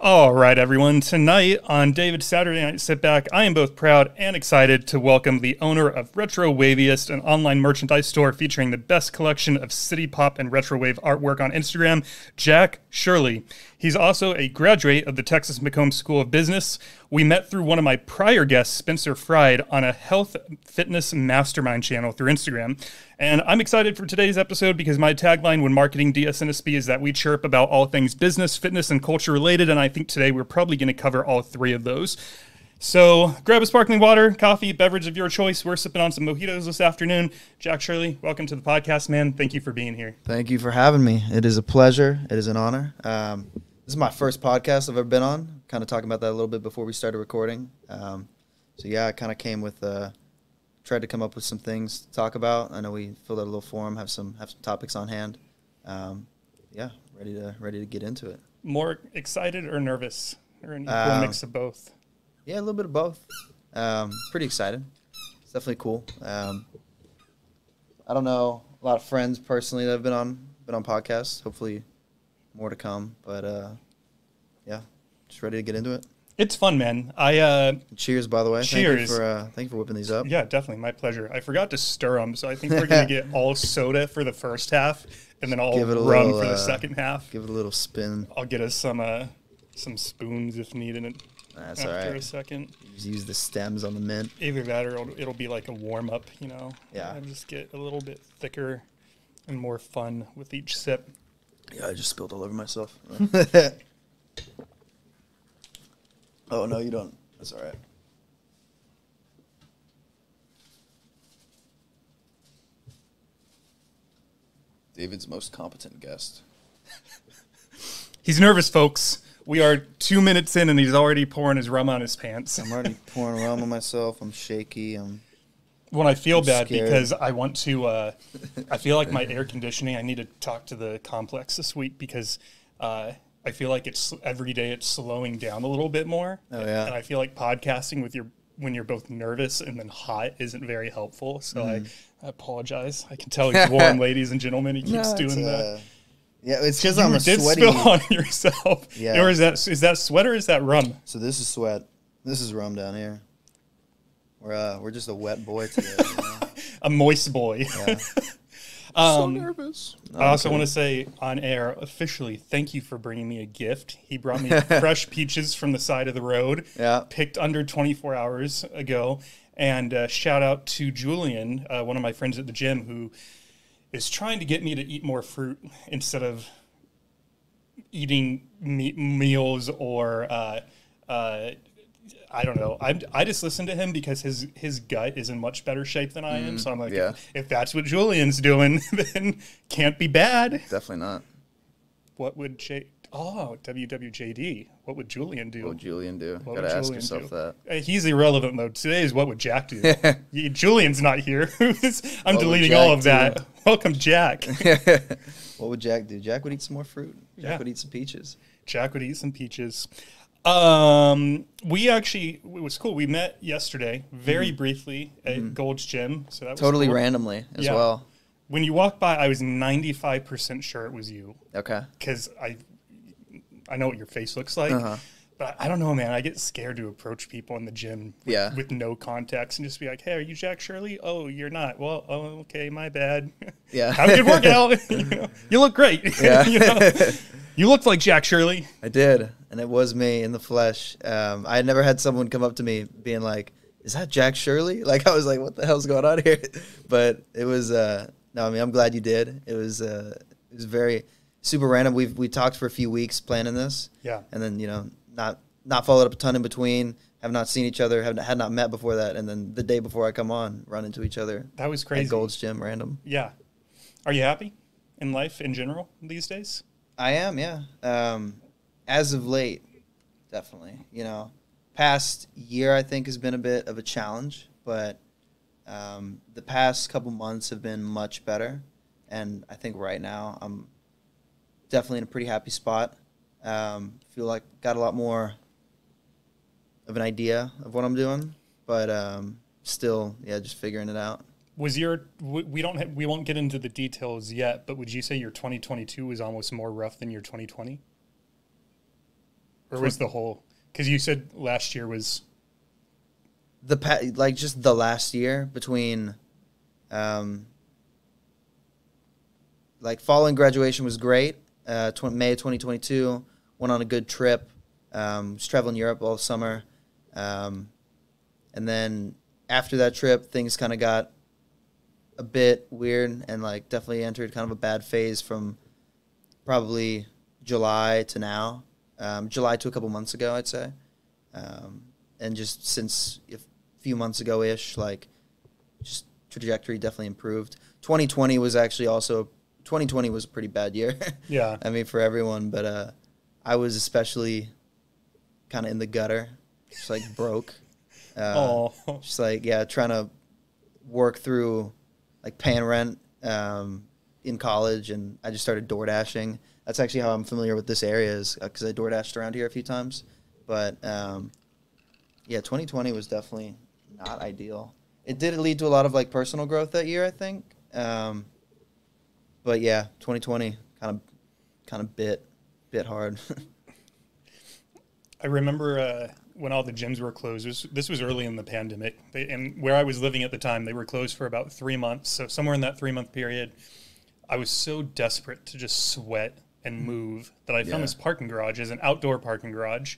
All right, everyone. Tonight on David's Saturday Night Sit Back, I am both proud and excited to welcome the owner of Retrowaviest, an online merchandise store featuring the best collection of city pop and retrowave artwork on Instagram, Jack Scheerle. He's also a graduate of the Texas McComb School of Business. We met through one of my prior guests, Spencer Fried, on a health fitness mastermind channel through Instagram. And I'm excited for today's episode because my tagline when marketing DSNSB is that we chirp about all things business, fitness, and culture related. And I think today we're probably going to cover all three of those. So grab a sparkling water, coffee, beverage of your choice. We're sipping on some mojitos this afternoon. Jack Scheerle, welcome to the podcast, man. Thank you for being here. Thank you for having me. It is a pleasure. It is an honor. This is my first podcast I've ever been on. Kind of talking about that a little bit before we started recording. So yeah, I kind of came with, tried to come up with some things to talk about. I know we filled out a little form, have some topics on hand. Yeah, ready to get into it. More excited or nervous, or an equal mix of both? Yeah, a little bit of both. Pretty excited. It's definitely cool. I don't know a lot of friends personally that have been on podcasts. Hopefully, more to come. But yeah, just ready to get into it. It's fun, man. Cheers, by the way. Cheers. Thank you for whipping these up. Yeah, definitely. My pleasure. I forgot to stir them, so I think we're going to get all soda for the first half and then all rum for the second half. Give it a little spin. I'll get us some spoons if needed That's after all right. a second. Just use the stems on the mint. Either that or it'll be like a warm-up, you know. Yeah. And just get a little bit thicker and more fun with each sip. Yeah, I just spilled all over myself. Oh, no, you don't. That's all right. David's most competent guest. He's nervous, folks. We are 2 minutes in, and he's already pouring his rum on his pants. I'm already pouring rum on myself. I'm shaky. When I feel bad scared. because I want to, I feel like my air conditioning, I need to talk to the complex this week because I feel like it's every day it's slowing down a little bit more. Oh, yeah. And I feel like podcasting when you're both nervous and then hot isn't very helpful. So I apologize. I can tell he's warm, ladies and gentlemen. He keeps doing that. Yeah, it's because I'm a did sweaty. spill on yourself. Yeah. Or is that sweat or is that rum? So this is sweat. This is rum down here. We're just a wet boy today. You know? A moist boy. Yeah. So nervous. I also want to say on air, officially, thank you for bringing me a gift. He brought me fresh peaches from the side of the road, picked under 24 hours ago. And shout out to Julian, one of my friends at the gym, who is trying to get me to eat more fruit instead of eating meals or I don't know. I just listen to him because his gut is in much better shape than I am. So I'm like, if that's what Julian's doing, then can't be bad. Definitely not. What would WWJD? What would Julian do? What would Julian do? Gotta ask yourself that. He's irrelevant though. Today is what would Jack do? Julian's not here. I'm what deleting all of that. Welcome, Jack. What would Jack do? Jack would eat some more fruit. Jack would eat some peaches. Jack would eat some peaches. It was cool. We met yesterday very briefly at Gold's Gym. So that was totally cool. randomly as well. When you walked by, I was 95% sure it was you. Okay. Because I know what your face looks like. But I don't know, man. I get scared to approach people in the gym with no context and just be like, hey, are you Jack Scheerle? Oh, you're not. Well, okay, my bad. Yeah. Have a good workout. You look great. Yeah. You looked like Jack Scheerle. I did, and it was me in the flesh. I had never had someone come up to me being like, is that Jack Scheerle? Like, I was like, what the hell's going on here? But it was, no, I mean, I'm glad you did. It was very super random. We talked for a few weeks planning this. Yeah. And then, not followed up a ton in between, have not seen each other, had not met before that. And then the day before I come on, run into each other. That was crazy. At Gold's Gym, random. Yeah. Are you happy in life in general these days? I am, yeah. As of late, definitely. Past year I think has been a bit of a challenge, but the past couple months have been much better, and I think right now I'm definitely in a pretty happy spot. Feel like got a lot more of an idea of what I'm doing, but still, just figuring it out. Was your we won't get into the details yet, but would you say your 2022 was almost more rough than your 2020? Or was the whole? Because you said last year was just the last year between, fall and graduation was great. May 2022, went on a good trip. Was traveling Europe all summer, and then after that trip, things kind of got a bit weird and definitely entered kind of a bad phase from probably July to now. July to a couple months ago, I'd say, and just since a few months ago-ish, just trajectory definitely improved. 2020 was actually also 2020 was a pretty bad year. Yeah. I mean, for everyone, but I was especially kind of in the gutter, just broke. Just trying to work through paying rent in college, and I just started door dashing. That's actually how I'm familiar with this area, is because I door dashed around here a few times. But 2020 was definitely not ideal. It did lead to a lot of personal growth that year, I think. But yeah, 2020 kind of bit hard. I remember when all the gyms were closed. This was early in the pandemic, and where I was living at the time, they were closed for about 3 months. So somewhere in that 3-month period, I was so desperate to just sweat and move that I found this parking garage as an outdoor parking garage.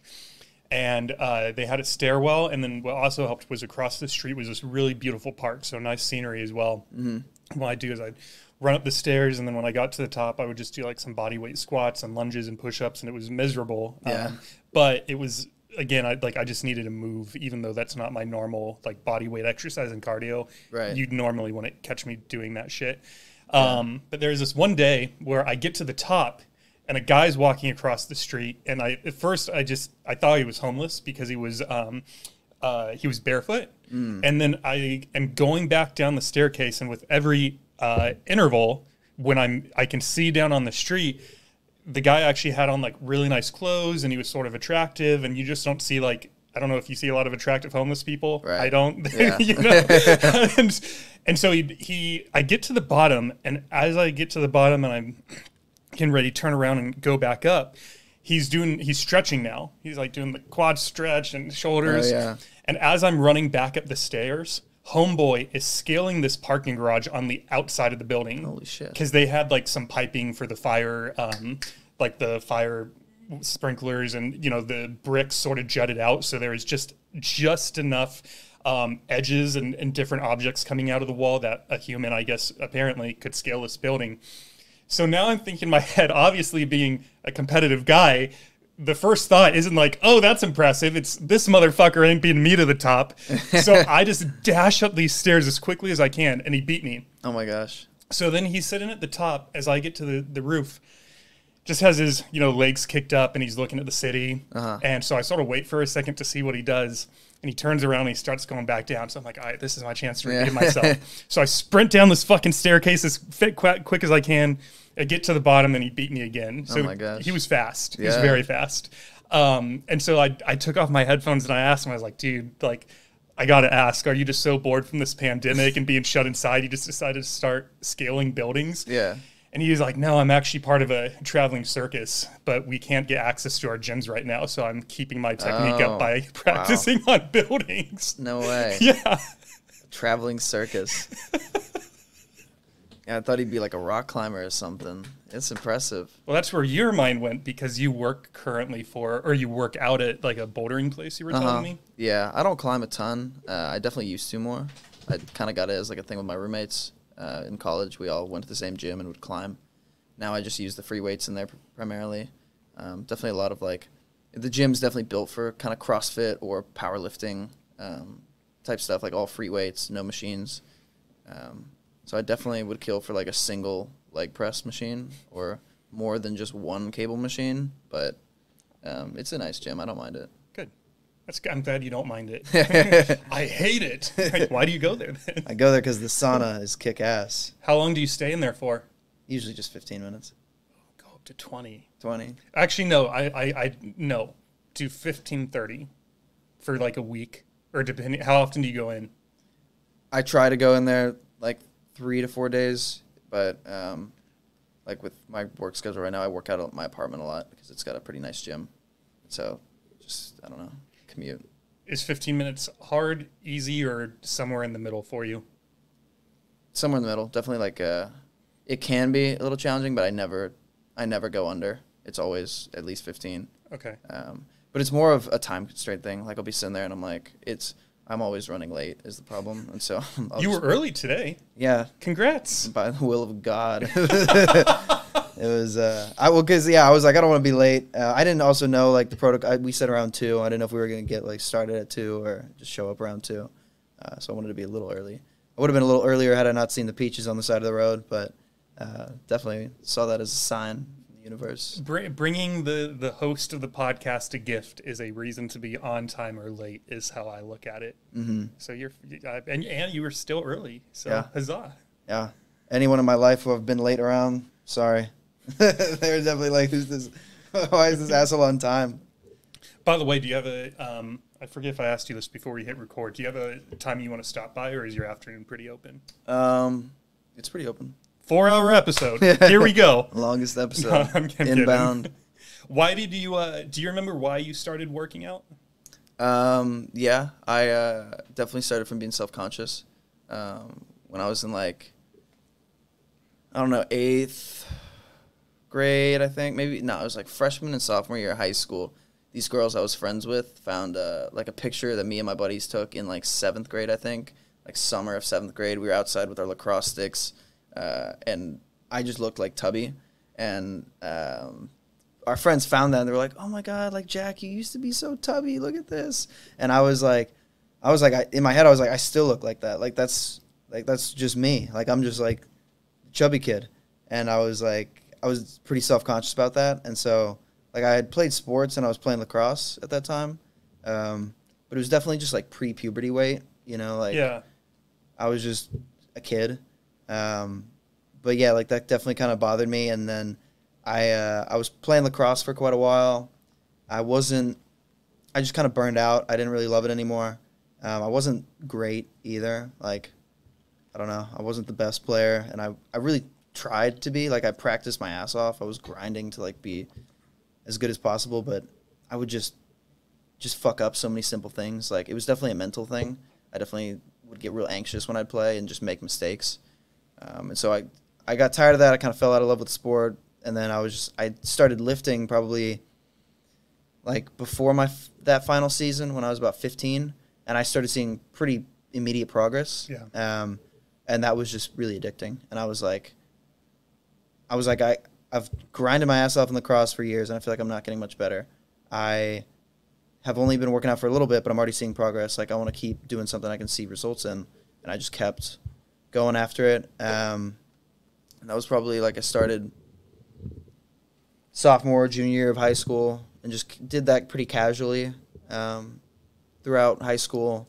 And they had a stairwell, and then what also helped was across the street was this really beautiful park, so nice scenery as well. Mm-hmm. What I'd do is I'd run up the stairs, and then when I got to the top, I would just do some body weight squats and lunges and push-ups, and it was miserable. Yeah. But it was, again, I just needed to move, even though that's not my normal body weight exercise and cardio. Right. You'd normally want to catch me doing that shit. But there's this one day where I get to the top, and a guy's walking across the street, and at first I thought he was homeless because he was barefoot, and then I am going back down the staircase, and with every interval, when I can see down on the street, the guy actually had on really nice clothes, and he was sort of attractive, and you just don't see I don't know if you see a lot of attractive homeless people. Right. I don't. Yeah. and so I get to the bottom, and as I get to the bottom, and I'm getting ready to turn around and go back up, he's stretching now. He's doing the quad stretch and shoulders. Oh, yeah. And as I'm running back up the stairs, homeboy is scaling this parking garage on the outside of the building. Holy shit. Because they had some piping for the fire, the fire sprinklers, and the bricks sort of jutted out. So there was just enough edges and different objects coming out of the wall that a human, I guess, apparently could scale this building. So now I'm thinking in my head, obviously being a competitive guy, the first thought isn't oh, that's impressive. It's this motherfucker ain't beating me to the top. So I just dash up these stairs as quickly as I can, and he beat me. Oh my gosh. So then he's sitting at the top as I get to the roof, just has his legs kicked up, and he's looking at the city. Uh-huh. And so I sort of wait for a second to see what he does. And he turns around and he starts going back down. So I'm like, all right, this is my chance to redeem myself. So I sprint down this fucking staircase as quick as I can. I get to the bottom, and he beat me again. So oh my gosh. He was fast. He was very fast. And so I took off my headphones, and I asked him, I was like, dude, I got to ask, are you just so bored from this pandemic and being shut inside, you just decided to start scaling buildings? Yeah. And he was like, no, I'm actually part of a traveling circus, but we can't get access to our gyms right now, so I'm keeping my technique up by practicing on buildings. No way. Yeah. Traveling circus. Yeah, I thought he'd be like a rock climber or something. It's impressive. Well, that's where your mind went, because you work currently you work out at a bouldering place, you were telling me? Yeah, I don't climb a ton. I definitely used to more. I kind of got it as a thing with my roommates. In college, we all went to the same gym and would climb. Now I just use the free weights in there primarily. Definitely a lot of the gym's definitely built for kind of CrossFit or powerlifting type stuff, all free weights, no machines. So I definitely would kill for a single leg press machine or more than just one cable machine. But it's a nice gym. I don't mind it. Good. I'm glad you don't mind it. I hate it. Why do you go there then? I go there because the sauna is kick-ass. How long do you stay in there for? Usually just 15 minutes. Go up to 20. 20. Actually, no. I do 15, 30 for a week, or depending. How often do you go in? I try to go in there 3 to 4 days, but with my work schedule right now, I work out at my apartment a lot because it's got a pretty nice gym. So just, I don't know, commute. Is 15 minutes hard, easy, or somewhere in the middle for you? Somewhere in the middle. Definitely like it can be a little challenging, but I never go under. It's always at least 15. Okay. But it's more of a time constraint thing. Like I'll be sitting there and I'm like, I'm always running late is the problem, and so you were early today. Yeah. Congrats. By the will of God. It was I was like, I don't want to be late. I didn't also know like the protocol. We said around 2. I didn't know if we were gonna get like started at 2 or just show up around 2. So I wanted to be a little early. I would have been a little earlier had I not seen the peaches on the side of the road, but definitely saw that as a sign from the universe. Bringing the host of the podcast a gift is a reason to be on time or late, is how I look at it. Mm-hmm. So and you were still early. So yeah. Huzzah. Yeah. Anyone in my life who I've been late around, sorry. They're definitely like, who's this? Why is this asshole on time? By the way, do you have I forget if I asked you this before we hit record. Do you have a time you want to stop by, or is your afternoon pretty open? It's pretty open. 4-hour episode. Here we go. Longest episode. No, I'm inbound. Kidding. Why did you, do you remember why you started working out? Yeah, I definitely started from being self-conscious. When I was in like, I don't know, 8th grade, I think. Maybe, no, it was like freshman and sophomore year of high school. These girls I was friends with found like a picture that me and my buddies took in like 7th grade, I think. Like summer of 7th grade. We were outside with our lacrosse sticks, and I just looked like tubby. And our friends found that, and they were like, oh my God, like Jack, you used to be so tubby. Look at this. And I was like, in my head, I was like, I still look like that. Like that's just me. Like I'm just like chubby kid. And I was pretty self-conscious about that. And so like I had played sports and I was playing lacrosse at that time. But it was definitely just like pre-puberty weight, you know, like yeah. I was just a kid. But yeah, like that definitely kind of bothered me. And then I was playing lacrosse for quite a while. I just kind of burned out. I didn't really love it anymore. I wasn't great either. Like, I don't know. I wasn't the best player. And I really tried to be. Like, I practiced my ass off. I was grinding to, like, be as good as possible. But I would just fuck up so many simple things. Like, it was definitely a mental thing. I definitely would get real anxious when I'd play and just make mistakes. And so I got tired of that. I kind of fell out of love with the sport. And then I started lifting probably like before that final season when I was about 15, and I started seeing pretty immediate progress. Yeah. And that was just really addicting. And I was like, I've grinded my ass off in lacrosse for years, and I feel like I'm not getting much better. I have only been working out for a little bit, but I'm already seeing progress. Like I want to keep doing something I can see results in, and I just kept going after it. And that was probably like I started sophomore, junior year of high school, and just did that pretty casually throughout high school.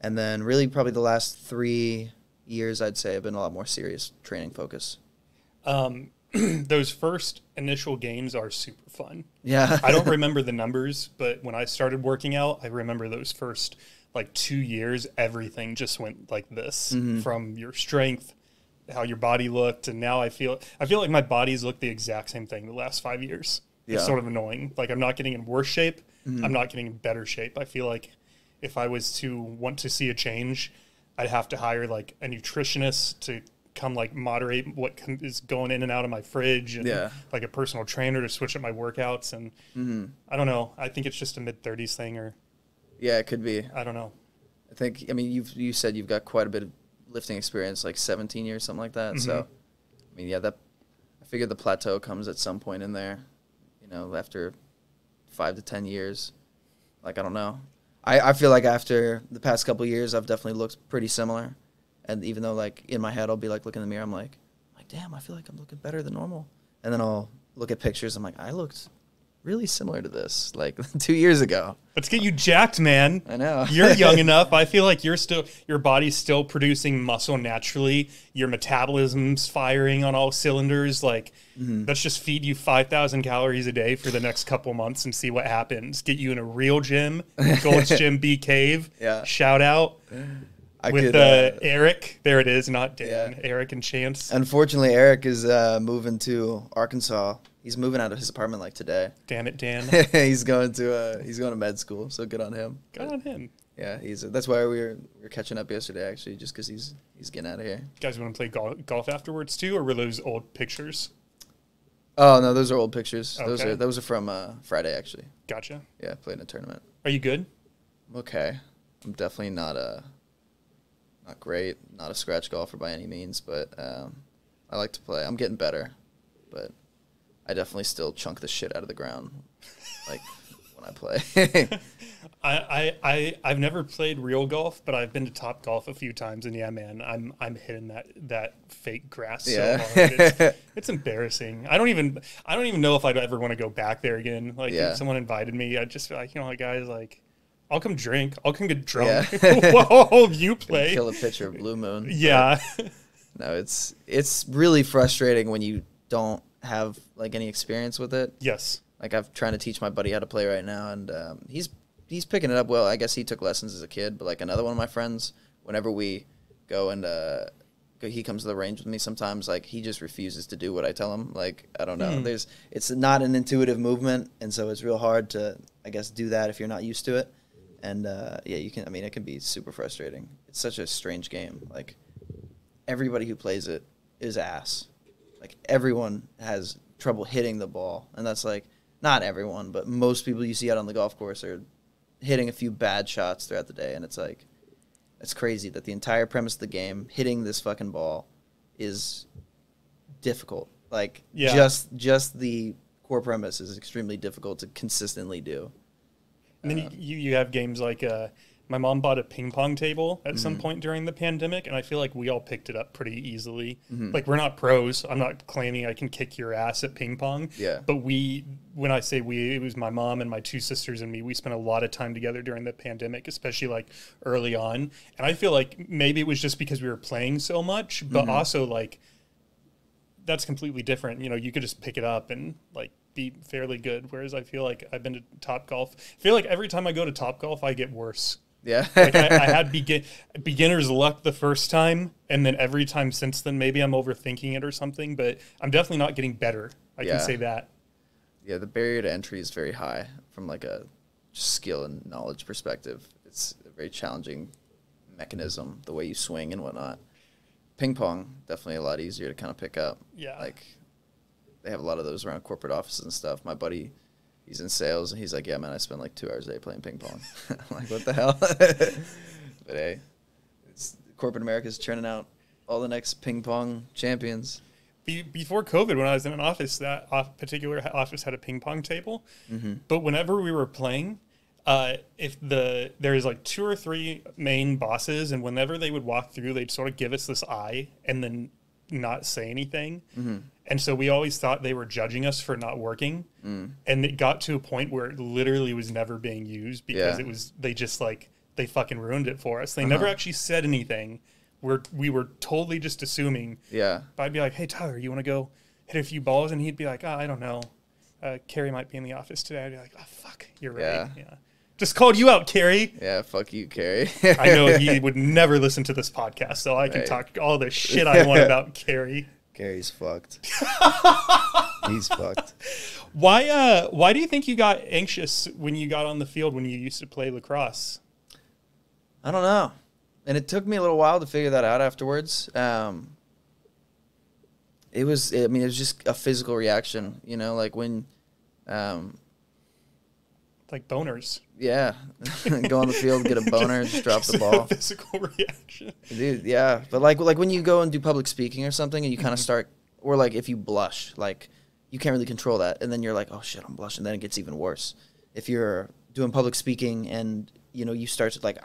And then really probably the last 3 years, I'd say, have been a lot more serious training focus. Those first initial games are super fun. Yeah. I don't remember the numbers, but when I started working out, I remember those first like 2 years, everything just went like this, from your strength, how your body looked, and now I feel like my body's looked the exact same thing the last 5 years. Yeah. It's sort of annoying. Like I'm not getting in worse shape. I'm not getting in better shape. I feel like if I was to want to see a change, I'd have to hire like a nutritionist to come like moderate what is going in and out of my fridge, and like a personal trainer to switch up my workouts. And I don't know. I think it's just a mid-30s thing, or yeah, it could be. I don't know. I mean, you said you've got quite a bit of lifting experience, like 17 years, something like that. So, I mean, yeah, I figured the plateau comes at some point in there, you know, after 5 to 10 years. Like, I don't know. I feel like after the past couple of years, I've definitely looked pretty similar. And even though, like, in my head, I'll be, like, looking in the mirror, I'm like, damn, I feel like I'm looking better than normal. And then I'll look at pictures, I'm like, I looked really similar to this, like, 2 years ago. Let's get you jacked, man. I know. You're young enough. I feel like your body's still producing muscle naturally. Your metabolism's firing on all cylinders. Like, let's just feed you 5,000 calories a day for the next couple months and see what happens. Get you in a real gym, Gold's Gym B Cave. Yeah. Shout out. With Eric. There it is, not Dan. Yeah. Eric and Chance. Unfortunately, Eric is moving to Arkansas He's moving out of his apartment like today. Damn it, Dan. He's going to med school, so good on him. Good on him. Yeah, that's why we were catching up yesterday, actually, just because he's getting out of here. You guys want to play golf afterwards too, or were those old pictures? Oh no, those are old pictures. Okay. Those are from Friday, actually. Gotcha. Yeah, played in a tournament. Are you good? Okay, I'm definitely not great, not a scratch golfer by any means, but I like to play. I'm getting better, but I definitely still chunk the shit out of the ground, like when I play. I've never played real golf, but I've been to Top Golf a few times, and yeah, man, I'm hitting that fake grass so hard. It's embarrassing. I don't even know if I'd ever want to go back there again. Like if someone invited me, I'd just feel like, like, guys, like, I'll come drink. I'll come get drunk. Yeah. Whoa, you play. Kill a pitcher of Blue Moon. Yeah. No, it's really frustrating when you don't have like any experience with it. Yes. Like I'm trying to teach my buddy how to play right now, and he's picking it up well. I guess he took lessons as a kid, but like another one of my friends, whenever we go and he comes to the range with me sometimes, like he just refuses to do what I tell him. Like I don't know. It's not an intuitive movement, and so it's real hard to, I guess, do that if you're not used to it. And you can. I mean, it can be super frustrating. It's such a strange game. Like everybody who plays it is ass. Like everyone has trouble hitting the ball, and that's like not everyone, but most people you see out on the golf course are hitting a few bad shots throughout the day, and it's like it's crazy that the entire premise of the game, hitting this fucking ball, is difficult. Like just the core premise is extremely difficult to consistently do. And then you have games like my mom bought a ping pong table at some point during the pandemic, and I feel like we all picked it up pretty easily. Like we're not pros. I'm not claiming I can kick your ass at ping pong. Yeah. But when I say we, it was my mom and my two sisters and me. We spent a lot of time together during the pandemic, especially like early on. And I feel like maybe it was just because we were playing so much, but also like that's completely different. You could just pick it up and like be fairly good. Whereas I feel like I've been to Top Golf. I feel like every time I go to Top Golf, I get worse. Yeah. Like I had beginner's luck the first time, and then every time since then, maybe I'm overthinking it or something, but I'm definitely not getting better. I can say that. Yeah, the barrier to entry is very high from like a skill and knowledge perspective. It's a very challenging mechanism, the way you swing and whatnot. Ping pong, definitely a lot easier to kind of pick up. Yeah. Like they have a lot of those around corporate offices and stuff. My buddy, he's in sales, and he's like, yeah, man, I spend like 2 hours a day playing ping pong. I'm like, what the hell? But hey, corporate America's churning out all the next ping pong champions. Before COVID, when I was in an office, that particular office had a ping pong table. But whenever we were playing, if there's like 2 or 3 main bosses, and whenever they would walk through, they'd sort of give us this eye and then not say anything. And so we always thought they were judging us for not working. And it got to a point where it literally was never being used because they fucking ruined it for us. They never actually said anything. We were totally just assuming. Yeah. But I'd be like, hey, Tyler, you want to go hit a few balls? And he'd be like, I don't know. Carrie might be in the office today. I'd be like, oh, fuck, you're right. Yeah. Just called you out, Carrie. Yeah, fuck you, Carrie. I know he would never listen to this podcast, so I can talk all the shit I want about Carrie. Carrie's fucked. He's fucked. Why do you think you got anxious when you got on the field when you used to play lacrosse? I don't know. And it took me a little while to figure that out afterwards. It was just a physical reaction, like when like boners. Yeah. Go on the field, get a boner, just drop the ball. A physical reaction. Dude, yeah. But like when you go and do public speaking or something and you kind of start, or like if you blush, like you can't really control that. And then you're like, oh shit, I'm blushing. Then it gets even worse. If you're doing public speaking and, you start to like,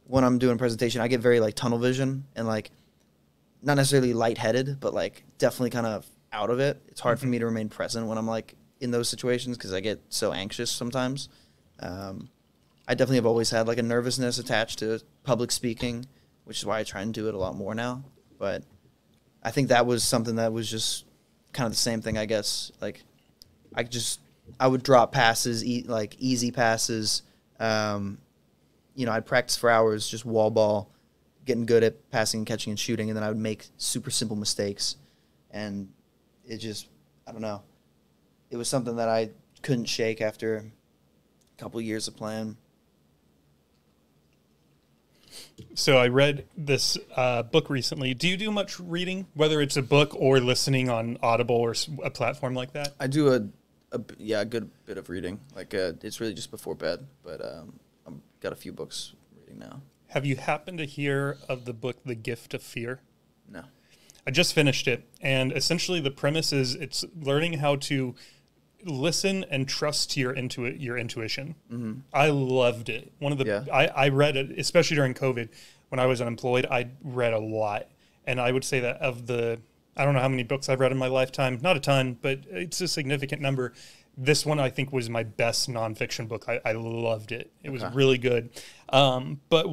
when I'm doing a presentation, I get very like tunnel vision and like not necessarily lightheaded, but like definitely kind of out of it. It's hard for me to remain present when I'm like in those situations because I get so anxious sometimes. I definitely have always had like a nervousness attached to public speaking, which is why I try and do it a lot more now. But I think that was something that was just kind of the same thing, I guess. Like I would drop passes, like easy passes. I'd practice for hours, just wall ball, getting good at passing, catching, and shooting, and then I would make super simple mistakes. And it just, I don't know. it was something that I couldn't shake after a couple years of playing. So I read this book recently. Do you do much reading, whether it's a book or listening on Audible or a platform like that? I do a good bit of reading. Like it's really just before bed, but I've got a few books reading now. Have you happened to hear of the book The Gift of Fear? No. I just finished it, and essentially the premise is it's learning how to listen and trust your intuition. Mm-hmm. I loved it. I read it, especially during COVID when I was unemployed. I read a lot, and I would say that of the, I don't know how many books I've read in my lifetime, not a ton, but it's a significant number. This one I think was my best nonfiction book. I loved it. It was really good. But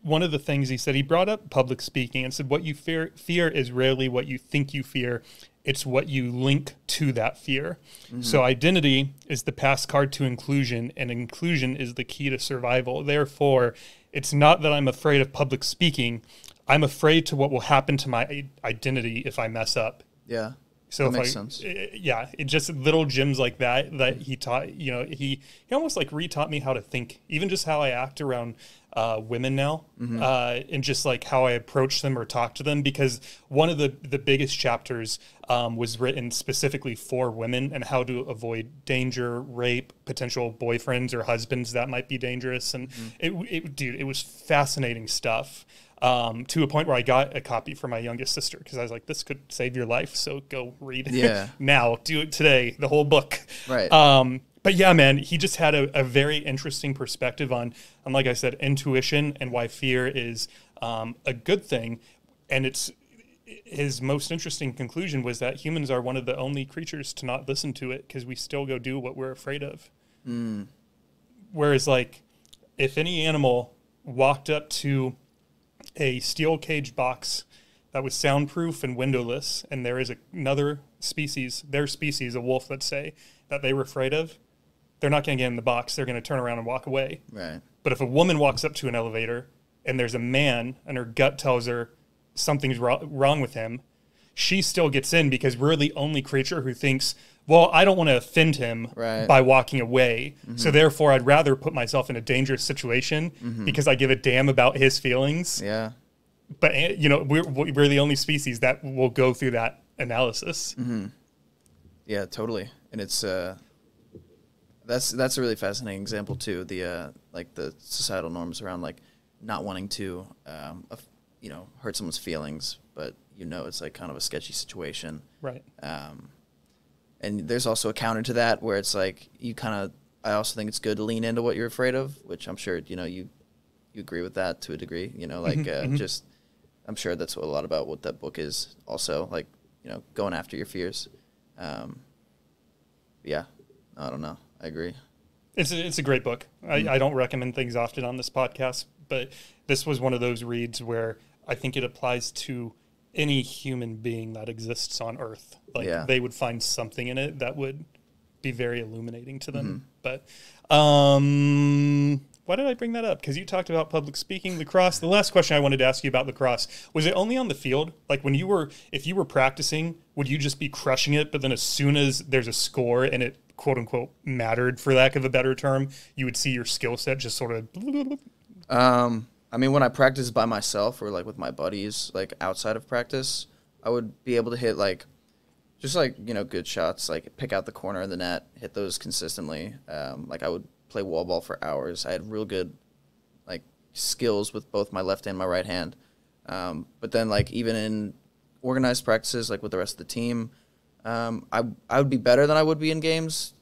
one of the things he said, he brought up public speaking and said, what you fear is rarely what you think you fear. It's what you link to that fear. Mm-hmm. So identity is the pass card to inclusion, and inclusion is the key to survival. Therefore, it's not that I'm afraid of public speaking. I'm afraid to what will happen to my identity if I mess up. Yeah. So that makes sense. It just little gems like that he taught, he almost like re-taught me how to think, even just how I act around women now, mm-hmm. And just like how I approach them or talk to them, because one of the biggest chapters was written specifically for women and how to avoid danger, rape, potential boyfriends or husbands that might be dangerous. And mm-hmm. It was fascinating stuff. To a point where I got a copy for my youngest sister because I was like, this could save your life, so go read now. Do it today, the whole book. Right. But yeah, man, he just had a very interesting perspective on, like I said, intuition and why fear is a good thing. And his most interesting conclusion was that humans are one of the only creatures to not listen to it because we still go do what we're afraid of. Mm. Whereas, like, if any animal walked up to a steel cage box that was soundproof and windowless, and there is another species, a wolf, let's say, that they were afraid of, they're not going to get in the box. They're going to turn around and walk away. Right. But if a woman walks up to an elevator and there's a man and her gut tells her something's wrong with him, she still gets in because we're the only creature who thinks, well, I don't want to offend him by walking away. Mm-hmm. So therefore, I'd rather put myself in a dangerous situation mm-hmm. because I give a damn about his feelings. Yeah. But, we're the only species that will go through that analysis. Mm-hmm. Yeah, totally. And it's that's a really fascinating example too. The like the societal norms around like not wanting to hurt someone's feelings, but it's like kind of a sketchy situation. Right. And there's also a counter to that where it's like I also think it's good to lean into what you're afraid of, which I'm sure you agree with that to a degree. Mm-hmm. Just I'm sure that's a lot about what that book is also, like, going after your fears. Yeah, I don't know. I agree. It's a great book. Mm-hmm. I don't recommend things often on this podcast, but this was one of those reads where I think it applies to any human being that exists on Earth. Like they would find something in it that would be very illuminating to them. Mm-hmm. But why did I bring that up? Because you talked about public speaking, lacrosse. The last question I wanted to ask you about lacrosse, was it only on the field? Like if you were practicing, would you just be crushing it, but then as soon as there's a score and it quote unquote mattered, for lack of a better term, you would see your skill set just sort of... I mean, when I practice by myself or like with my buddies, like outside of practice, I would be able to hit good shots, like pick out the corner of the net, hit those consistently. Like I would play wall ball for hours. I had real good like skills with both my left and my right hand. But then like even in organized practices, like with the rest of the team, I would be better than I would be in games,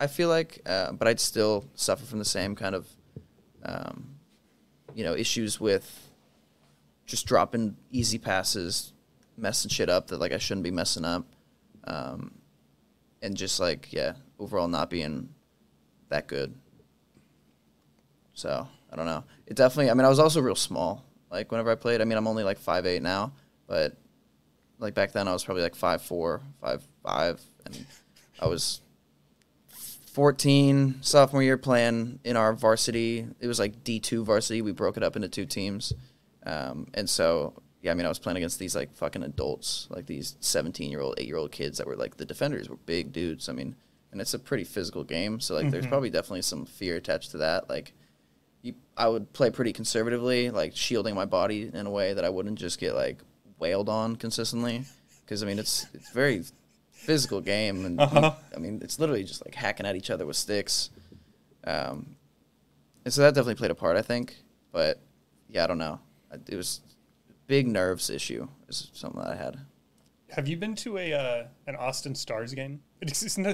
I feel like, but I'd still suffer from the same kind of, issues with just dropping easy passes, messing shit up that like I shouldn't be messing up, and just like overall not being that good. So I don't know. It definitely. I mean, I was also real small. Like whenever I played, I mean, I'm only like 5'8" now, but like back then I was probably like 5'4", 5'5", and I was 14 sophomore year playing in our varsity. It was like D2 varsity. We broke it up into two teams, and so yeah, I mean, I was playing against these like fucking adults, like these 17-year-old, 8-year-old kids that were like the defenders were big dudes. I mean, and it's a pretty physical game, so like there's probably definitely some fear attached to that. Like, I would play pretty conservatively, like shielding my body in a way that I wouldn't just get like wailed on consistently, because I mean it's a very physical game, and I mean it's literally just like hacking at each other with sticks. And so that definitely played a part, I think. But yeah, I don't know. It was a big nerves issue. Is something that I had. Have you been to an Austin Stars game?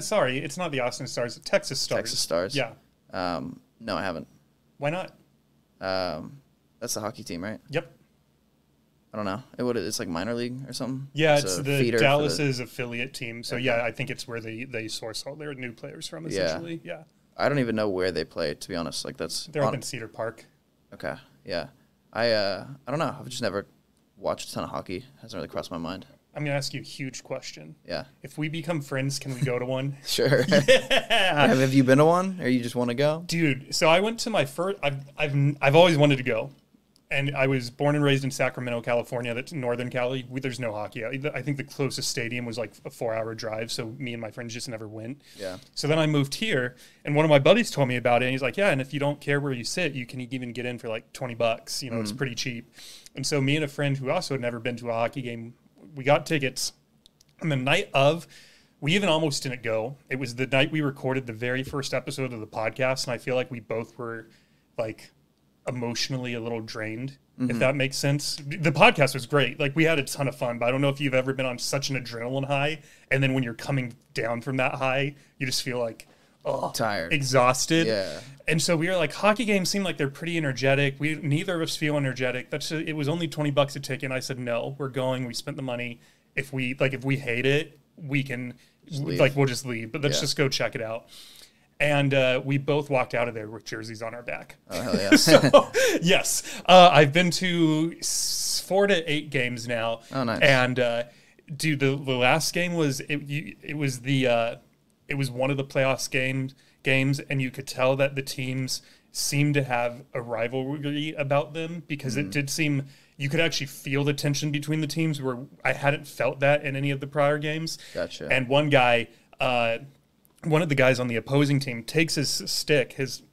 Sorry, it's not the Austin Stars. Texas Stars. Texas Stars. Yeah. No, I haven't. Why not? That's the hockey team, right? Yep. I don't know. It's like minor league or something. Yeah, it's the Dallas's affiliate team. So yeah, I think it's where they source all their new players from. Essentially, yeah. I don't even know where they play, to be honest. Like they're up in Cedar Park. Okay, yeah. I don't know. I've just never watched a ton of hockey. Hasn't really crossed my mind. I'm gonna ask you a huge question. Yeah. If we become friends, can we go to one? Sure. Yeah. Have you been to one, or you just want to go? Dude, so I went to my first. I've always wanted to go, and I was born and raised in Sacramento, California. That's Northern Cali. There's no hockey. I think the closest stadium was like a 4-hour drive. So me and my friends just never went. Yeah. So then I moved here, and one of my buddies told me about it. And he's like, "Yeah, and if you don't care where you sit, you can even get in for like $20. You know, it's pretty cheap." And so me and a friend who also had never been to a hockey game, we got tickets. And the night of, we even almost didn't go. It was the night we recorded the very first episode of the podcast, and I feel like we both were like emotionally a little drained, if that makes sense. The podcast was great. Like, we had a ton of fun, but I don't know if you've ever been on such an adrenaline high, and then when you're coming down from that high, you just feel like, tired, exhausted. Yeah. And so we were like, hockey games seem like they're pretty energetic. Neither of us feel energetic. It was only $20 a ticket, and I said, no, we're going. We spent the money. If we hate it, we can, we'll just leave. But let's just go check it out. And we both walked out of there with jerseys on our back. Oh, hell yeah. So, yes. I've been to 4 to 8 games now. Oh, nice. And, dude, the last game was, it was one of the playoffs games, and you could tell that the teams seemed to have a rivalry about them, because it did seem... You could actually feel the tension between the teams, where I hadn't felt that in any of the prior games. Gotcha. And one of the guys on the opposing team takes his stick, it's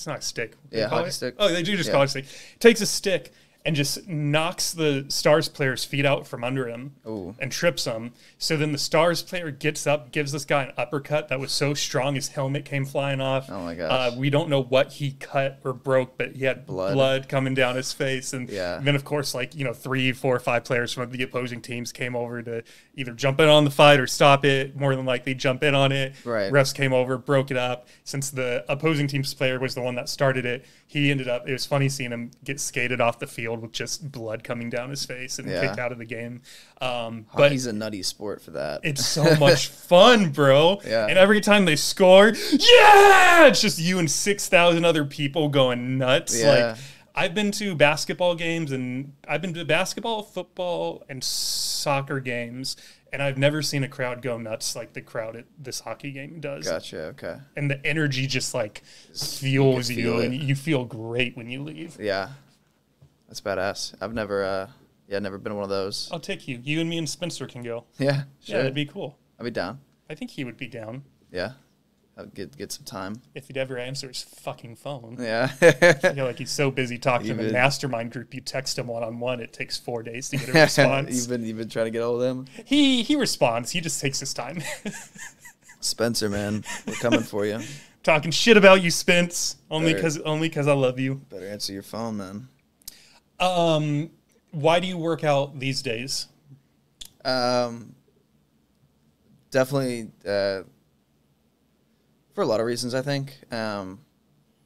not a stick. Yeah, hockey stick. Oh, they do just call it a stick. Takes a stick and just knocks the Stars player's feet out from under him. Ooh. And trips him. So then the Stars player gets up, gives this guy an uppercut that was so strong his helmet came flying off. Oh my gosh. We don't know what he cut or broke, but he had blood coming down his face. And then, of course, 3, 4, 5 players from the opposing teams came over to either jump in on the fight or stop it. More than likely jump in on it. Right. Refs came over, broke it up. Since the opposing team's player was the one that started it, it was funny seeing him get skated off the field with just blood coming down his face and kicked out of the game. Hockey's a nutty sport for that. It's so much fun, bro. Yeah. And every time they score, it's just you and 6,000 other people going nuts. Yeah. I've been to basketball games, and I've been to basketball, football, and soccer games, and I've never seen a crowd go nuts like the crowd at this hockey game does. Gotcha, okay. And the energy just fuels you, and you feel great when you leave. Yeah. That's badass. I've never been one of those. I'll take you. You and me and Spencer can go. Yeah, sure. Yeah, that'd be cool. I'd be down. I think he would be down. Yeah. I'd get some time. If he'd ever answer his fucking phone. Yeah. I feel like he's so busy talking to the mastermind group. You text him one-on-one, it takes 4 days to get a response. You've been trying to get hold of him? He responds. He just takes his time. Spencer, man, we're coming for you. Talking shit about you, Spence. Only because I love you. Better answer your phone, man. Why do you work out these days? Definitely for a lot of reasons, I think.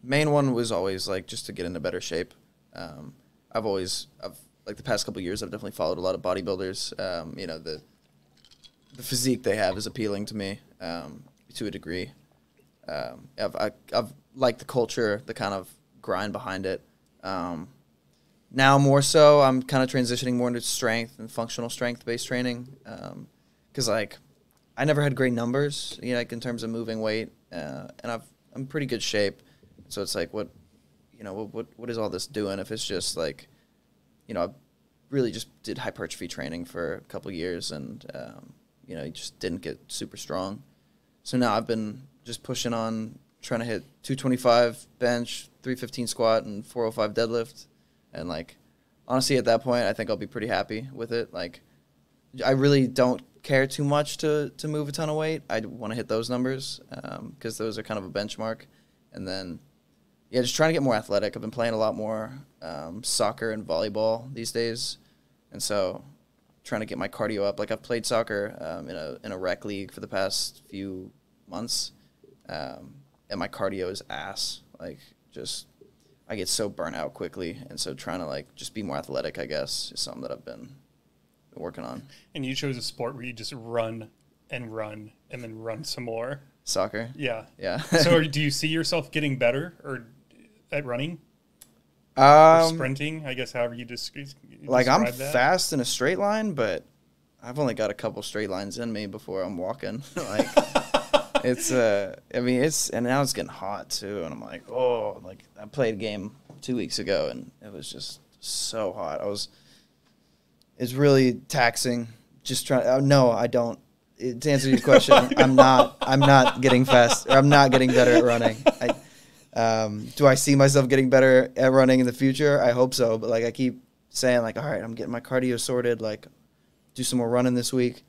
Main one was always just to get into better shape. I've the past couple of years, I've definitely followed a lot of bodybuilders. The physique they have is appealing to me to a degree. I've liked the culture, the kind of grind behind it. Now more so, I'm kind of transitioning more into strength and functional strength-based training, because I never had great numbers, in terms of moving weight, and I'm in pretty good shape. So it's what is all this doing if it's just I've really just did hypertrophy training for a couple years, and you know, just didn't get super strong. So now I've been just pushing on, trying to hit 225 bench, 315 squat, and 405 deadlift. And like, honestly, at that point, I think I'll be pretty happy with it. Like, I really don't care too much to move a ton of weight. I want to hit those numbers because those are kind of a benchmark. And then, yeah, just trying to get more athletic. I've been playing a lot more soccer and volleyball these days, and so trying to get my cardio up. Like, I've played soccer in a rec league for the past few months, and my cardio is ass. Like, just I get so burnt out quickly, and so trying to like just be more athletic, I guess, is something that I've been working on. And you chose a sport where you just run and run and then run some more. Soccer? Yeah. Yeah. So do you see yourself getting better or at running? Or sprinting, I guess, however you like, I'm that? fast in a straight line, but I've only got a couple straight lines in me before I'm walking. Like, it's, I mean, and now it's getting hot too. And I'm like, oh, like, I played a game 2 weeks ago and it was just so hot. It's really taxing. Just trying, no, I don't. To answer your question, I'm not getting fast, or I'm not getting better at running. Do I see myself getting better at running in the future? I hope so. But like, I keep saying like, all right, I'm getting my cardio sorted, like do some more running this week.